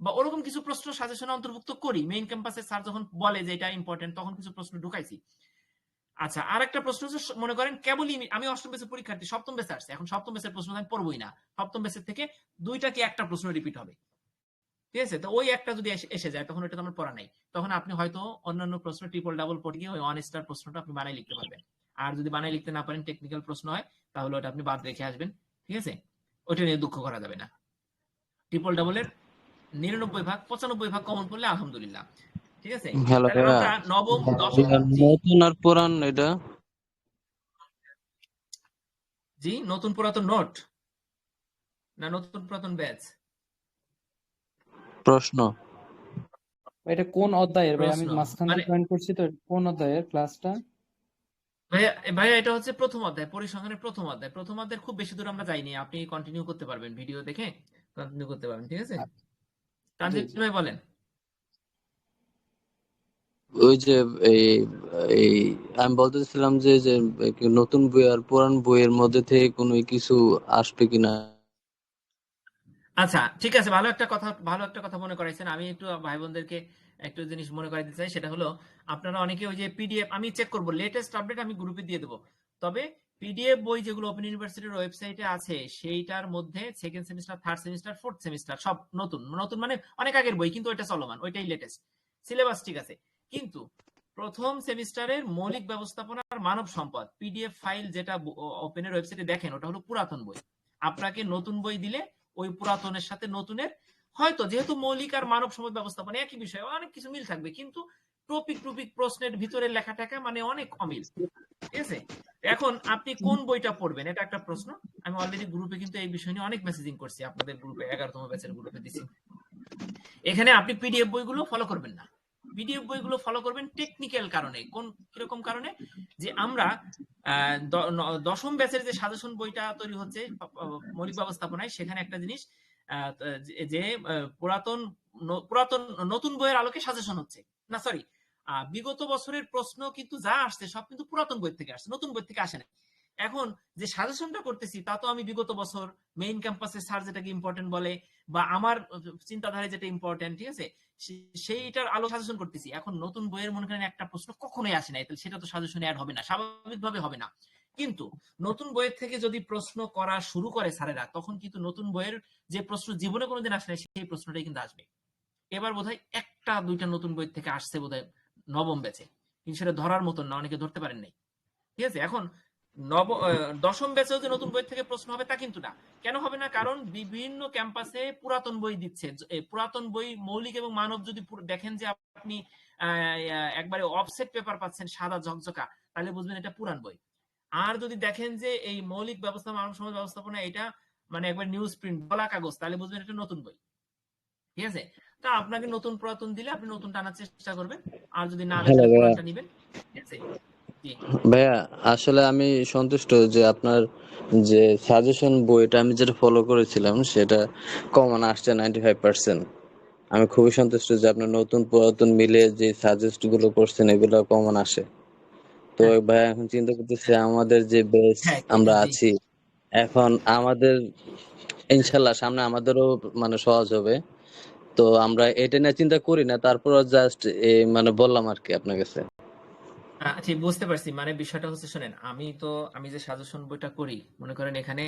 বা ওরকম কিছু প্রশ্ন সাজেশনে অন্তর্ভুক্ত করি, মেইন ক্যাম্পাসে স্যার যখন বলে যে এটা ইম্পর্টেন্ট, তখন কিছু প্রশ্ন ঢুকাইছি। আচ্ছা, আর একটা প্রশ্ন হচ্ছে, মনে করেন কেবলই আমি অষ্টম ব্যাচের পরীক্ষার্থী, সপ্তম ব্যাচে আসছে, এখন সপ্তম ব্যাচের প্রশ্ন আমি পড়বোই না, সপ্তম ব্যাচের থেকে 2টা কি একটা প্রশ্ন রিপিট হবে, ঠিক আছে? তো ওই একটা যদি এসে যায়, তখন ওইটা তো আমার পড়া নাই, তখন আপনি হয়তো অন্যান্য প্রশ্ন ট্রিপল ডাবল পড়ে গিয়ে ওই ওয়ান স্টার প্রশ্নটা আপনি বানাই লিখতে পারবেন। আর যদি বানাই লিখতে না পারেন, টেকনিক্যাল প্রশ্ন হয়, তাহলে ওটা আপনি বাদ রেখে আসবেন, ঠিক আছে? ওইটা নিয়ে দুঃখ করা যাবে না। ট্রিপল ডাবলের 99 ভাগ 95 ভাগ কমন পড়লে আলহামদুলিল্লাহ, ঠিক আছে? হ্যালো তাহলে ভাইয়া, আমরা নবম, দশম, জি নতুন আর পুরান এটা জি, নতুন পুরাতন নোট না নতুন পুরাতন ব্যাচ? প্রশ্ন? এটা কোন অধ্যায়ের ভাই? আমি প্রশ্ন মাঝখান মানে, দিয়ে জয়েন করছি, তো কোন অধ্যায়ের ক্লাসটা? ভাইয়া ভাইয়া এটা হচ্ছে প্রথম অধ্যায়, পরিসংখ্যানের প্রথম অধ্যায়। প্রথম অধ্যায় খুব বেশি দূর আমরা যাইনি, আপনি কন্টিনিউ করতে পারবেন, ভিডিও দেখে কন্টিনিউ করতে পারবেন, ঠিক আছে? জি তানজিদ জি। ভাই বলেন। ওই যে এই এই আমি বলতেছিলাম যে নতুন বই আর পুরান বইয়ের মধ্যে থেকে কোনো কিছু আসবে কিনা। আচ্ছা, ঠিক আছে, ভালো একটা কথা মনে করাইছেন। আমি একটু ভাই বোনদেরকে একটু জিনিস মনে করাই দিতে চাই, সেটা হলো আপনারা অনেকে ওই যে পিডিএফ, আমি চেক করব লেটেস্ট আপডেট, আমি গ্রুপে দিয়ে দেবো। তবে পিডিএফ বই যেগুলো ওপেন ইউনিভার্সিটির ওয়েবসাইটে আছে, সেইটার মধ্যে second semester, third semester, fourth semester সব নতুন নতুন, মানে অনেক আগের বই, কিন্তু ওইটা চলমান, ওইটাই লেটেস্ট সিলেবাস, ঠিক আছে? কিন্তু প্রথম সেমিস্টারের মৌলিক ব্যবস্থাপনা আর মানব সম্পদ পিডিএফ ফাইল যেটা ওপেনের ওয়েবসাইটে দেখেন, ওটা হলো পুরাতন বই। আপনাকে নতুন বই দিলে ওই পুরাতনের সাথে নতুনের হয়তো, যেহেতু মৌলিক আর মানব সম্পদ ব্যবস্থাপনা একই বিষয়, অনেক কিছু মিল থাকবে, কিন্তু টপিক প্রশ্নের ভিতরে লেখা টাকা মানে অনেক অমিল, ঠিক আছে? এখন আপনি কোন বইটা পড়বেন, এটা একটা প্রশ্ন। আমি অলরেডি গ্রুপে কিন্তু এই বিষয় নিয়ে অনেক মেসেজিং করছি, আপনাদের গ্রুপে 11তম ব্যাচের গ্রুপে দিছি। এখানে আপনি পিডিএফ বইগুলো ফলো করবেন না, পিডিএফ বইগুলো ফলো করবেন টেকনিক্যাল কারণে। কোন কিরকম কারণে? যে আমরা দশম ব্যাচের যে সাজেশন বইটা তৈরি হচ্ছে মৌলিক ব্যবস্থাপনায়, সেখানে একটা জিনিস যে পুরাতন পুরাতন নতুন বইয়ের আলোকে সাজেশন হচ্ছে না, সরি, বিগত বছরের প্রশ্ন কিন্তু যা আসছে সব কিন্তু পুরাতন বই থেকে আসছে, নতুন বই থেকে আসে না। এখন যে সাজেশনটা করতেছি, তা তো আমি বিগত বছর মেইন ক্যাম্পাসে স্যার যেটাকে ইম্পর্টেন্ট বলে, বা আমার চিন্তাধারায় যেটা ইম্পর্টেন্ট, ঠিক আছে, সেইটার আলো সাজেশন করতেছি। এখন নতুন বইয়ের মনে করেন একটা প্রশ্ন কখনোই আসে নাই, তাহলে সেটা তো সাজেশনে অ্যাড হবে না, স্বাভাবিকভাবে হবে না। কিন্তু নতুন বইয়ের থেকে যদি প্রশ্ন করা শুরু করে স্যারেরা, তখন কিন্তু নতুন বইয়ের যে প্রশ্ন জীবনে কোনোদিন আসে নাই, সেই প্রশ্নটাই কিন্তু আসবে। এবার বোধহয় 1-2টা নতুন বই থেকে আসছে বোধহয় নবম ব্যাচে, কিন্তু সেটা ধরার মতন না, অনেকে ধরতে পারেন নাই, ঠিক আছে? এখন দশম ব্যাচেও যে নতুন বই থেকে প্রশ্ন হবে তা কিন্তু না। কেন হবে না? কারণ বিভিন্ন ক্যাম্পাসে পুরাতন বই দিচ্ছে। পুরাতন বই মৌলিক এবং মানব যদি দেখেন যে আপনি একবারে অফসেট পেপার পাচ্ছেন সাদা ঝকঝকা, তাহলে বুঝবেন এটা পুরান বই। আর যদি দেখেন যে এই মৌলিক ব্যবস্থা মানব সমাজ ব্যবস্থাপনা এটা মানে একবার নিউজ প্রিন্ট বলা কাগজ, তাহলে বুঝবেন এটা নতুন বই। ঠিক আছে, তা আপনাকে নতুন পুরাতন দিলে আপনি নতুন টানার চেষ্টা করবেন, আর যদি না দেয় হ্যালো তাহলে ভাইয়া। পুরানটা নিবেন। ঠিক আছে, জি ভাইয়া আসলে আমি সন্তুষ্ট যে আপনার যে সাজেশন বইটা আমি যেটা ফলো করেছিলাম সেটা কমন আসছে 95%। আমি খুবই সন্তুষ্ট যে আপনার নতুন পুরাতন মিলে যে সাজেস্ট গুলো করছেন এগুলো কমন আসে। তো হ্যাঁ ভাইয়া এখন চিন্তা করতেছি আমাদের যে বেস হ্যাঁ আমরা জি আছি এখন আমাদের ইনশাল্লাহ সামনে আমাদেরও মানে সহজ হবে। তো আমরা এটা নিয়ে চিন্তা করি না, তারপর জাস্ট মানে বললাম আর কি আপনার কাছে। ঠিক বুঝতে পারছি। মানে বিষয়টা হচ্ছে শোনেন, আমি যে সাজেশন বইটা করি, মনে করেন এখানে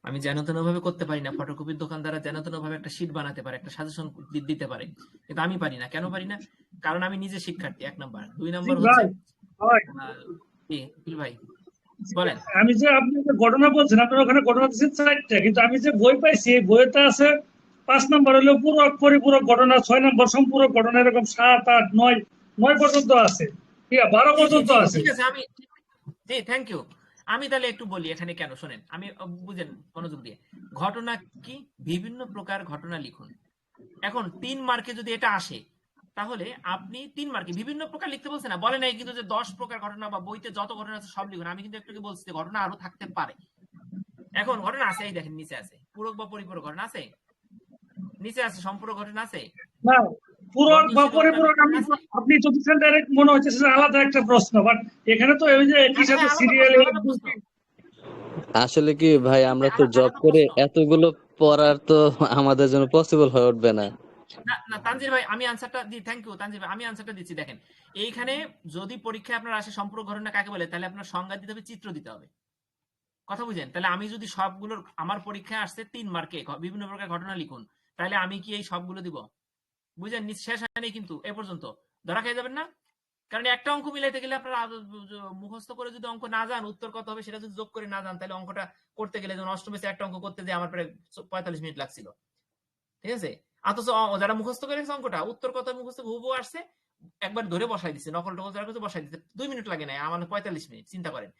আমি যেন তেন ভাবে করতে পারি না। ফটোকপির দোকানদাররা যেন তেন ভাবে একটা শীট বানাতে পারে, একটা সাজেশন দিতে পারে, কিন্তু আমি পারি না। কেন পারি না? কারণ আমি নিজে শিক্ষার্থী, 1 নাম্বার। 2 জি নাম্বার হচ্ছে ভাই, ভাই কি উকিল ভাই বলেন। আমি যে আপনি যে ঘটনা বলছেন, আপনার ওখানে ঘটনা দিচ্ছেন 4টা, কিন্তু আমি যে বই পাইছি এই বইতে আছে 5 নাম্বার হলো পুরো পরিপূরক ঘটনা, 6 নাম্বার সম্পূরক ঘটনা, এরকম 7, 8, 9 পর্যন্ত আছে, ঠিক আছে, 12 জি জি পর্যন্ত জি আছে। ঠিক আছে, জি থ্যাংক ইউ। আমি তাহলে একটু বলি এখানে কেন, শোনেন আমি বুঝেন মনোযোগ দিয়ে। ঘটনা কি? বিভিন্ন প্রকার ঘটনা লিখুন। এখন 3 মার্কে যদি এটা আসে, তাহলে আপনি 3 মার্কে বিভিন্ন প্রকার লিখতে বলছে না, বলে নাই কিন্তু যে 10 প্রকার ঘটনা বা বইতে যত ঘটনা আছে সব লিখুন। আমি কিন্তু একটু আগে বলছি যে ঘটনা আরো থাকতে পারে। এখন ঘটনা আছে, এই দেখেন নিচে আছে পূরক বা পরিপূরক ঘটনা আছে, নিচে আছে সম্পূরক ঘটনা আছে, না, পূরক বা বর্ণনশীল ঘটনা পরিপূরক বিবরণ আছে। আপনি চতুর্থ ডাইরেক্ট মনে হচ্ছে যে আলাদা একটা প্রশ্ন, বাট এখানে তো ওই যে একই সাথে হ্যাঁ আলাদা সিরিয়াল প্রশ্ন, 1, আলাদা 2, প্রশ্ন। 3। আসলে কি ভাই আমরা তো জব আলাদা করে প্রশ্ন। এতগুলো পড়ার তো আমাদের জন্য পসিবল হয়ে উঠবে না। না না তানজির ভাই, আমি আনসারটা দিই। থ্যাংক ইউ তানজির ভাই, আমি আনসারটা দিচ্ছি। দেখেন, এইখানে যদি পরীক্ষায় আপনার আসে সম্পূরক ঘটনা কাকে বলে, তাহলে আপনার সংজ্ঞা দিতে হবে, চিত্র দিতে হবে। কথা বুঝেন? তাহলে আমি যদি সবগুলোর, আমার পরীক্ষায় আসছে 3 মার্কে বিভিন্ন প্রকার ঘটনা লিখুন, তাহলে আমি কি এই সবগুলো দিব? বুঝেন? শেষ হয়নি কিন্তু এ পর্যন্ত। ধরা খেয়ে যাবেন না? কারণ একটা অঙ্ক মিলাইতে গেলে আপনার মুখস্থ করে যদি অঙ্ক না যান, উত্তর কত হবে সেটা যদি যোগ করে না যান, তাহলে অঙ্কটা করতে গেলে, যেমন অষ্টম বেসে একটা অঙ্ক করতে যে আমার প্রায় 45 মিনিট লাগছিল। ঠিক আছে, অথচ যারা মুখস্থ করে গেছে অঙ্কটা, উত্তর কত মুখস্থ হুবহু আসছে, একবার ধরে বসাই দিচ্ছে, নকল টকল যারা করছে বসাই দিচ্ছে, 2 মিনিট লাগে না, আমার 45 মিনিট। চিন্তা করেন,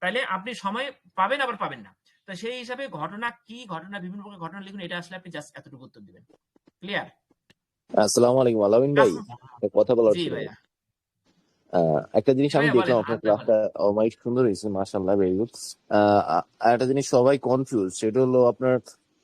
তাইলে আপনি সময় পাবেন আবার পাবেন না। তো সেই হিসাবে ঘটনা কি, ঘটনা বিভিন্ন প্রকার ঘটনা লিখুন, এটা আসলে আপনি জাস্ট এতটুকু উত্তর দিবেন। ক্লিয়ার? আসসালামু আলাইকুম আলামিন ভাই, একটা কথা বলার জি ছিল। ভাইয়া। একটা জিনিস জি আমি ভাইয়া বলেন, দেখলাম আপনার আপনার বলেন। ক্লাসটা অনেক সুন্দর হয়েছে, মাশাআল্লাহ, ভেরি গুড। আর একটা জিনিস সবাই কনফিউজ, সেটা হলো আপনার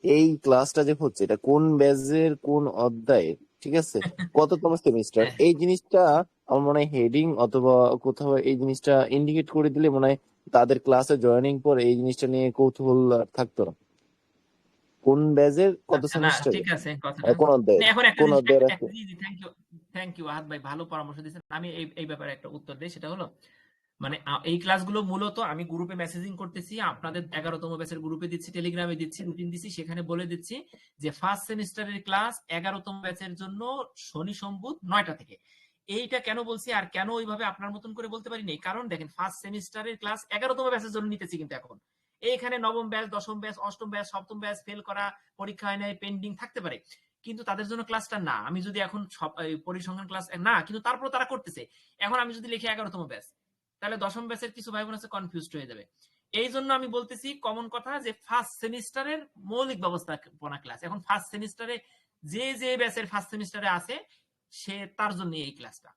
এই ক্লাসটা যে হচ্ছে এটা কোন ব্যাচের কোন অধ্যায়ে, ঠিক আছে, কততম সেমিস্টার, হ্যাঁ এই জিনিসটা আমার মনে হয় হেডিং অথবা কোথাও এই জিনিসটা ইন্ডিকেট করে দিলে মনে হয় তাদের ক্লাসে জয়েনিং পরে এই জিনিসটা নিয়ে কৌতূহল থাকতো না, কোন ব্যাচের কত আচ্ছা, না সেমিস্টারে ঠিক আছে কথাটা। কোন না, অধ্যায়ের এখন একটা কোন জিনিস অধ্যায়ের আছে। জি জি থ্যাংক ইউ আহাদ ভাই, ভালো পরামর্শ দিয়েছেন। আমি এই ব্যাপারে একটা উত্তর দিই। সেটা হলো, মানে এই ক্লাসগুলো মূলত আমি গ্রুপে মেসেজিং করতেছি, আপনাদের 11তম ব্যাচের গ্রুপে দিচ্ছি, টেলিগ্রামে দিচ্ছি, রুটিন দিচ্ছি, সেখানে বলে দিচ্ছি যে ফার্স্ট সেমিস্টারের ক্লাস 11তম ব্যাচের জন্য শনি সম্বুধ 9টা থেকে। এইটা কেন বলছি আর কেন ওইভাবে আপনার মতন করে বলতে পারি নাই, কারণ দেখেন ফার্স্ট সেমিস্টারের ক্লাস 11তম ব্যাচের জন্য নিতেছি, কিন্তু এখন এইখানে নবম ব্যাচ, দশম ব্যাচ, অষ্টম ব্যাচ, সপ্তম ব্যাচ ফেল করা, পরীক্ষা হয় নাই, পেন্ডিং থাকতে পারে, কিন্তু তাদের জন্য ক্লাসটা না। আমি যদি এখন পরিসংখ্যান ক্লাস না, কিন্তু তারপর তারা করতেছে, এখন আমি যদি লিখি 11তম ব্যাচ, তাহলে দশম ব্যাচের কিছু ভাই বোন আছে কনফিউজড হয়ে যাবে। এই জন্য আমি বলতেছি কমন কথা যে ফার্স্ট সেমিস্টারের মৌলিক ব্যবস্থাপনা ক্লাস। এখন ফার্স্ট সেমিস্টারে যে ব্যাচের ফার্স্ট সেমিস্টারে আছে, সে তার জন্য এই ক্লাসটা।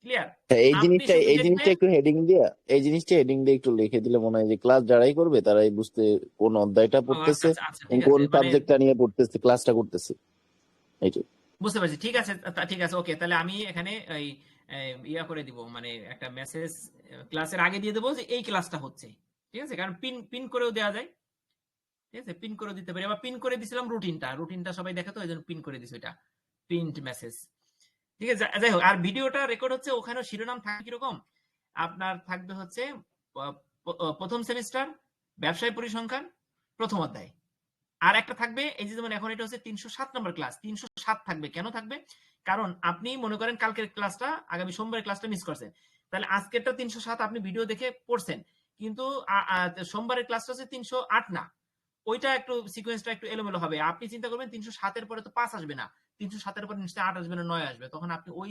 ক্লিয়ার? হ্যাঁ, এই আপনি জিনিসটা শুধু এই দেখবেন। জিনিসটা একটু হেডিং দিয়ে এই জিনিসটা হেডিং দিয়ে একটু লিখে দিলে মনে হয় যে ক্লাস যারাই করবে তারাই বুঝতে কোন অধ্যায়টা আচ্ছা পড়তেছে আচ্ছা আচ্ছা, এবং ঠিক কোন আছে, মানে সাবজেক্টটা নিয়ে পড়তেছে, ক্লাসটা করতেছে, এইটাই। বুঝতে পারছি। ঠিক আছে, ঠিক আছে, ওকে। তাহলে আমি এখানে এই ইয়া করে দিব, মানে একটা মেসেজ ক্লাসের আগে দিয়ে দেবো যে এই ক্লাসটা হচ্ছে। ঠিক আছে, কারণ পিন পিন করেও দেওয়া যায়। ঠিক আছে, পিন করে দিতে পারি, আবার পিন করে দিছিলাম রুটিনটা সবাই দেখে, তো এই জন্য পিন করে দিছি ওইটা, প্রিন্ট মেসেজ। ঠিক আছে, যাই হোক, আর ভিডিওটা রেকর্ড হচ্ছে, ওখানেও শিরোনাম থাকে কিরকম, আপনার থাকবে হচ্ছে প্রথম সেমিস্টার ব্যবসায় পরিসংখ্যান প্রথম অধ্যায়। আর একটা থাকবে, এই যে যেমন এখন এটা হচ্ছে 307 নম্বর ক্লাস, 307 থাকবে। কেন থাকবে? কারণ আপনি মনে করেন কালকের ক্লাসটা, আগামী সোমবারের ক্লাসটা মিস করছেন, তাহলে আজকেরটা 307 আপনি ভিডিও দেখে পড়ছেন, কিন্তু সোমবারের ক্লাসটা হচ্ছে 308 না, ওইটা একটু সিকোয়েন্সটা একটু এলোমেলো হবে। আপনি চিন্তা করবেন 307-এর পরে তো 5 আসবে না, 307-এর পরে নিশ্চয়ই 8 আসবে না, 9 আসবে, তখন আপনি ওই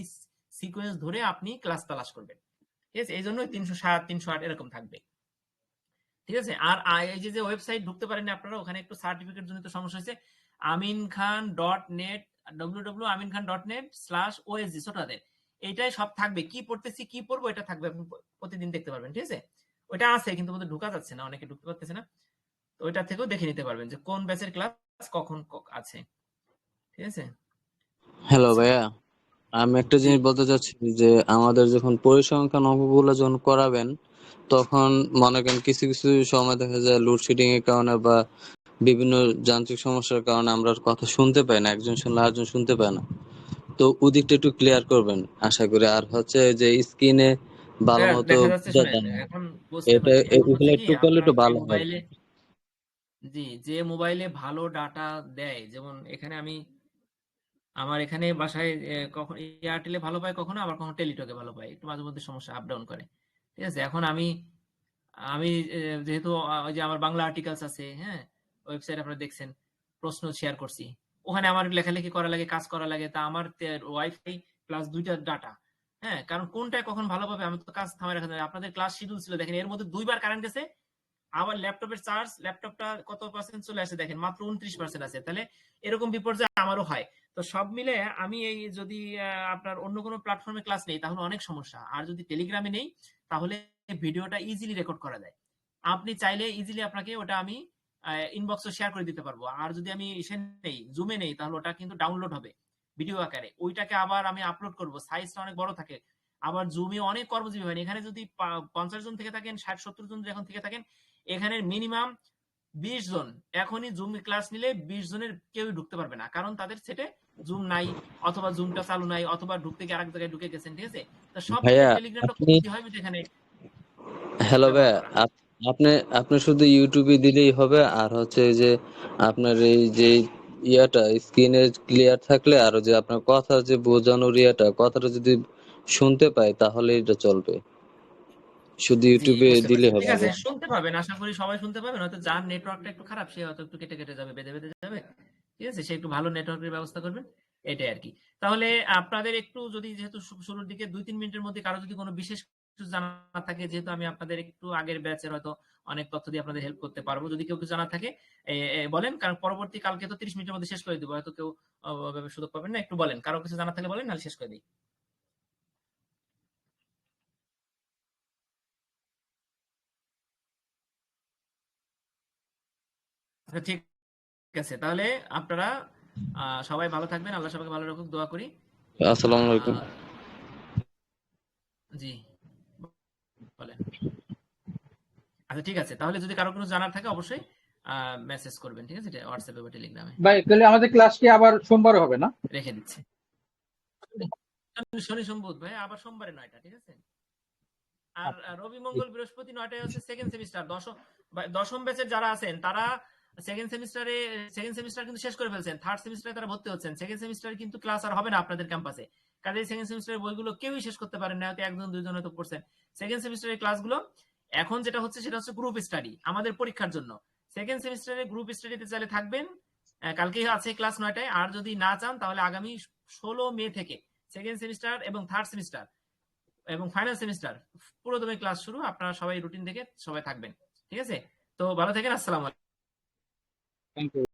সিকোয়েন্স ধরে আপনি ক্লাস তালাশ করবেন। ঠিক আছে, এই জন্য 307 308 এরকম থাকবে। ঠিক আছে, আর এই যে ওয়েবসাইট ঢুকতে পারেনি আপনারা, ওখানে একটু সার্টিফিকেট জনিত সমস্যা হয়েছে। aminkhan.net www.aminkhan.net/OSG ছোটদের এইটাই সব থাকবে, কি পড়তেছি কি পড়বো এটা থাকবে, আপনি প্রতিদিন দেখতে পারবেন। ঠিক আছে, ওইটা আছে কিন্তু ওদের ঢোকা যাচ্ছে না, অনেকে ঢুকতে পারতেছে না, তো ওইটা থেকেও দেখে নিতে পারবেন যে কোন ব্যাচের ক্লাস কখন আছে। ঠিক আছে, হ্যালো আচ্ছা ভাইয়া, আমি একটা জি জিনিস বলতে চাচ্ছি যে আমাদের যখন পরিসংখ্যান অঙ্কগুলো যখন করাবেন, তখন মনে করেন কিছু কিছু সময় দেখা যায় লোডশেডিং এর কারণে বা বিভিন্ন যান্ত্রিক সমস্যার কারণে আমরা কথা শুনতে পাই না, একজন শুনলে আরেকজন শুনতে পায় না। তো ওদিকটা একটু ক্লিয়ার করবেন আশা করি। আর হচ্ছে যে স্ক্রিনে ভালো মতো দেখা যাচ্ছে, বোঝা শুনেন যায় না, এখন বুঝতে এটা পারছি। এখন এগুলো হচ্ছে কি একটু করলে আপনার একটু যে ভালো হয়। মোবাইলে, জি যে মোবাইলে ভালো ডাটা দেয়, যেমন এখানে আমি আমার এখানে বাসায় কখন এয়ারটেলে ভালো পাই, কখনো আবার কখনো টেলিটকে ভালো পাই, একটু মাঝে মধ্যে সমস্যা আপ ডাউন করে। ঠিক আছে, এখন আমি আমি যেহেতু ওই যে আমার বাংলা আর্টিকেলস আছে, হ্যাঁ, ওয়েবসাইট আপনারা দেখছেন, প্রশ্ন শেয়ার করছি, ওখানে আমার লেখালেখি করা লাগে, কাজ করা লাগে, তা আমার ওয়াইফাই প্লাস 2টা ডাটা। হ্যাঁ, কারণ কোনটায় কখন ভালো পাবে আমি তো কাজ থামায় রাখা যায় না। আপনাদের ক্লাস শিডিউল ছিল দেখেন, এর মধ্যে 2বার কারেন্ট গেছে, আবার ল্যাপটপের চার্জ, ল্যাপটপটা কত পার্সেন্ট চলে আসে দেখেন, মাত্র 29% আছে। তাহলে এরকম বিপর্যয় আমারও হয়। তো সব মিলে আমি এই যদি আপনার অন্য কোনো প্ল্যাটফর্মে ক্লাস নেই তাহলে অনেক সমস্যা, আর যদি টেলিগ্রামে নেই তাহলে ভিডিওটা ইজিলি রেকর্ড করা যায়। আপনি চাইলে ইজিলি আপনাকে ওটা আমি ইনবক্সে শেয়ার করে দিতে পারবো। আর যদি আমি ইসে নেই, জুমে নেই, তাহলে ওটা কিন্তু ডাউনলোড হবে ভিডিও আকারে, ওইটাকে আবার আমি আপলোড করব, সাইজটা অনেক বড় থাকে। আবার জুমে অনেক কর্মজীবী হয়, এখানে যদি 50 জন থেকে থাকেন, 60-70 জন যখন থেকে থাকেন, এখানে মিনিমাম 20 জন এখনই জুম ক্লাস নিলে 20 জনের কেউই ঢুকতে পারবে না, কারণ তাদের সেটে জুম নাই, অথবা জুমটা চালু নাই, অথবা ঢুকতে গিয়ে আরেক জায়গায় ঢুকে গেছেন। ঠিক আছে, তো সব মিলে ভাইয়া টেলিগ্রামটা আপনি, খুবই হয় এখানে হ্যালো ব্যবহার ভাইয়া, করা। আপনি আপনি শুধু ইউটিউবে দিলেই হবে। আর হচ্ছে এই যে আপনার এই যে ইয়াটা স্ক্রিনে ক্লিয়ার থাকলে, আর যে আপনার কথা যে বোঝানোর ইয়াটা, কথাটা যদি শুনতে পাই তাহলে এটা চলবে, শুধু জি ইউটিউবে বুঝতে দিলে পারছি, হবে ঠিক আছে, আগে। শুনতে পাবেন, আশা করি সবাই শুনতে পাবেন। হয়তো যার নেটওয়ার্কটা একটু খারাপ সে হয়তো একটু কেটে কেটে যাবে, বেঁধে বেঁধে যাবে। ঠিক আছে, সে একটু ভালো নেটওয়ার্কের ব্যবস্থা করবেন, এটাই আর কি। তাহলে আপনাদের একটু যদি, যেহেতু শুরুর দিকে 2-3 মিনিটের মধ্যে কারো যদি কোনো বিশেষ কিছু জানা থাকে, যেহেতু আমি আপনাদের একটু আগের ব্যাচের, হয়তো অনেক তথ্য দিয়ে আপনাদের হেল্প করতে পারবো, যদি কেউ কিছু জানা থাকে বলেন, কারণ পরবর্তী কালকে তো 30 মিনিটের মধ্যে শেষ করে দিব, হয়তো কেউ সুযোগ পাবেন না, একটু বলেন, কারো কিছু জানা থাকলে বলেন, নাহলে শেষ করে দিই। আচ্ছা ঠিক আছে, তাহলে আপনারা সবাই ভালো থাকবেন, আল্লাহ সবাইকে ভালো রাখুক, দোয়া করি। আসসালামু আলাইকুম। আহ, জি বলেন। আচ্ছা ঠিক আছে, তাহলে যদি কারো কোনো জানার থাকে অবশ্যই মেসেজ করবেন। ঠিক আছে, হোয়াটসঅ্যাপে বা টেলিগ্রামে ভাই তাহলে আমাদের ক্লাস কি আবার সোমবারে হবে না? রেখে দিচ্ছি। শনি সোম বুধ ভাই, আবার সোমবারে 9টা। ঠিক আছে, আর রবি মঙ্গল বৃহস্পতি 9টায় হচ্ছে সেকেন্ড সেমিস্টার। দশম ব্যাচের যারা আছেন তারা সেকেন্ড সেমিস্টার কিন্তু শেষ করে ফেলছেন, থার্ড সেমিস্টারে তারা ভর্তি হচ্ছেন, সেকেন্ড সেমিস্টারে কিন্তু ক্লাস আর হবে না আপনাদের ক্যাম্পাসে। কাজেই সেকেন্ড সেমিস্টারের বইগুলো কেউই শেষ করতে পারেন না, হয়তো 1-2 জন হয়তো পড়ছেন। সেকেন্ড সেমিস্টারের ক্লাসগুলো এখন যেটা হচ্ছে সেটা হচ্ছে গ্রুপ স্টাডি আমাদের পরীক্ষার জন্য। সেকেন্ড সেমিস্টারে গ্রুপ স্টাডিতে চাইলে থাকবেন, কালকেই আছে ক্লাস 9টায়। আর যদি না চান তাহলে আগামী 16 মে থেকে সেকেন্ড সেমিস্টার এবং থার্ড সেমিস্টার এবং ফাইনাল সেমিস্টার পুরো দমে ক্লাস শুরু। আপনারা সবাই রুটিন থেকে সবাই থাকবেন। ঠিক আছে, তো ভালো থাকেন, আসসালামু আলাইকুম। Thank you.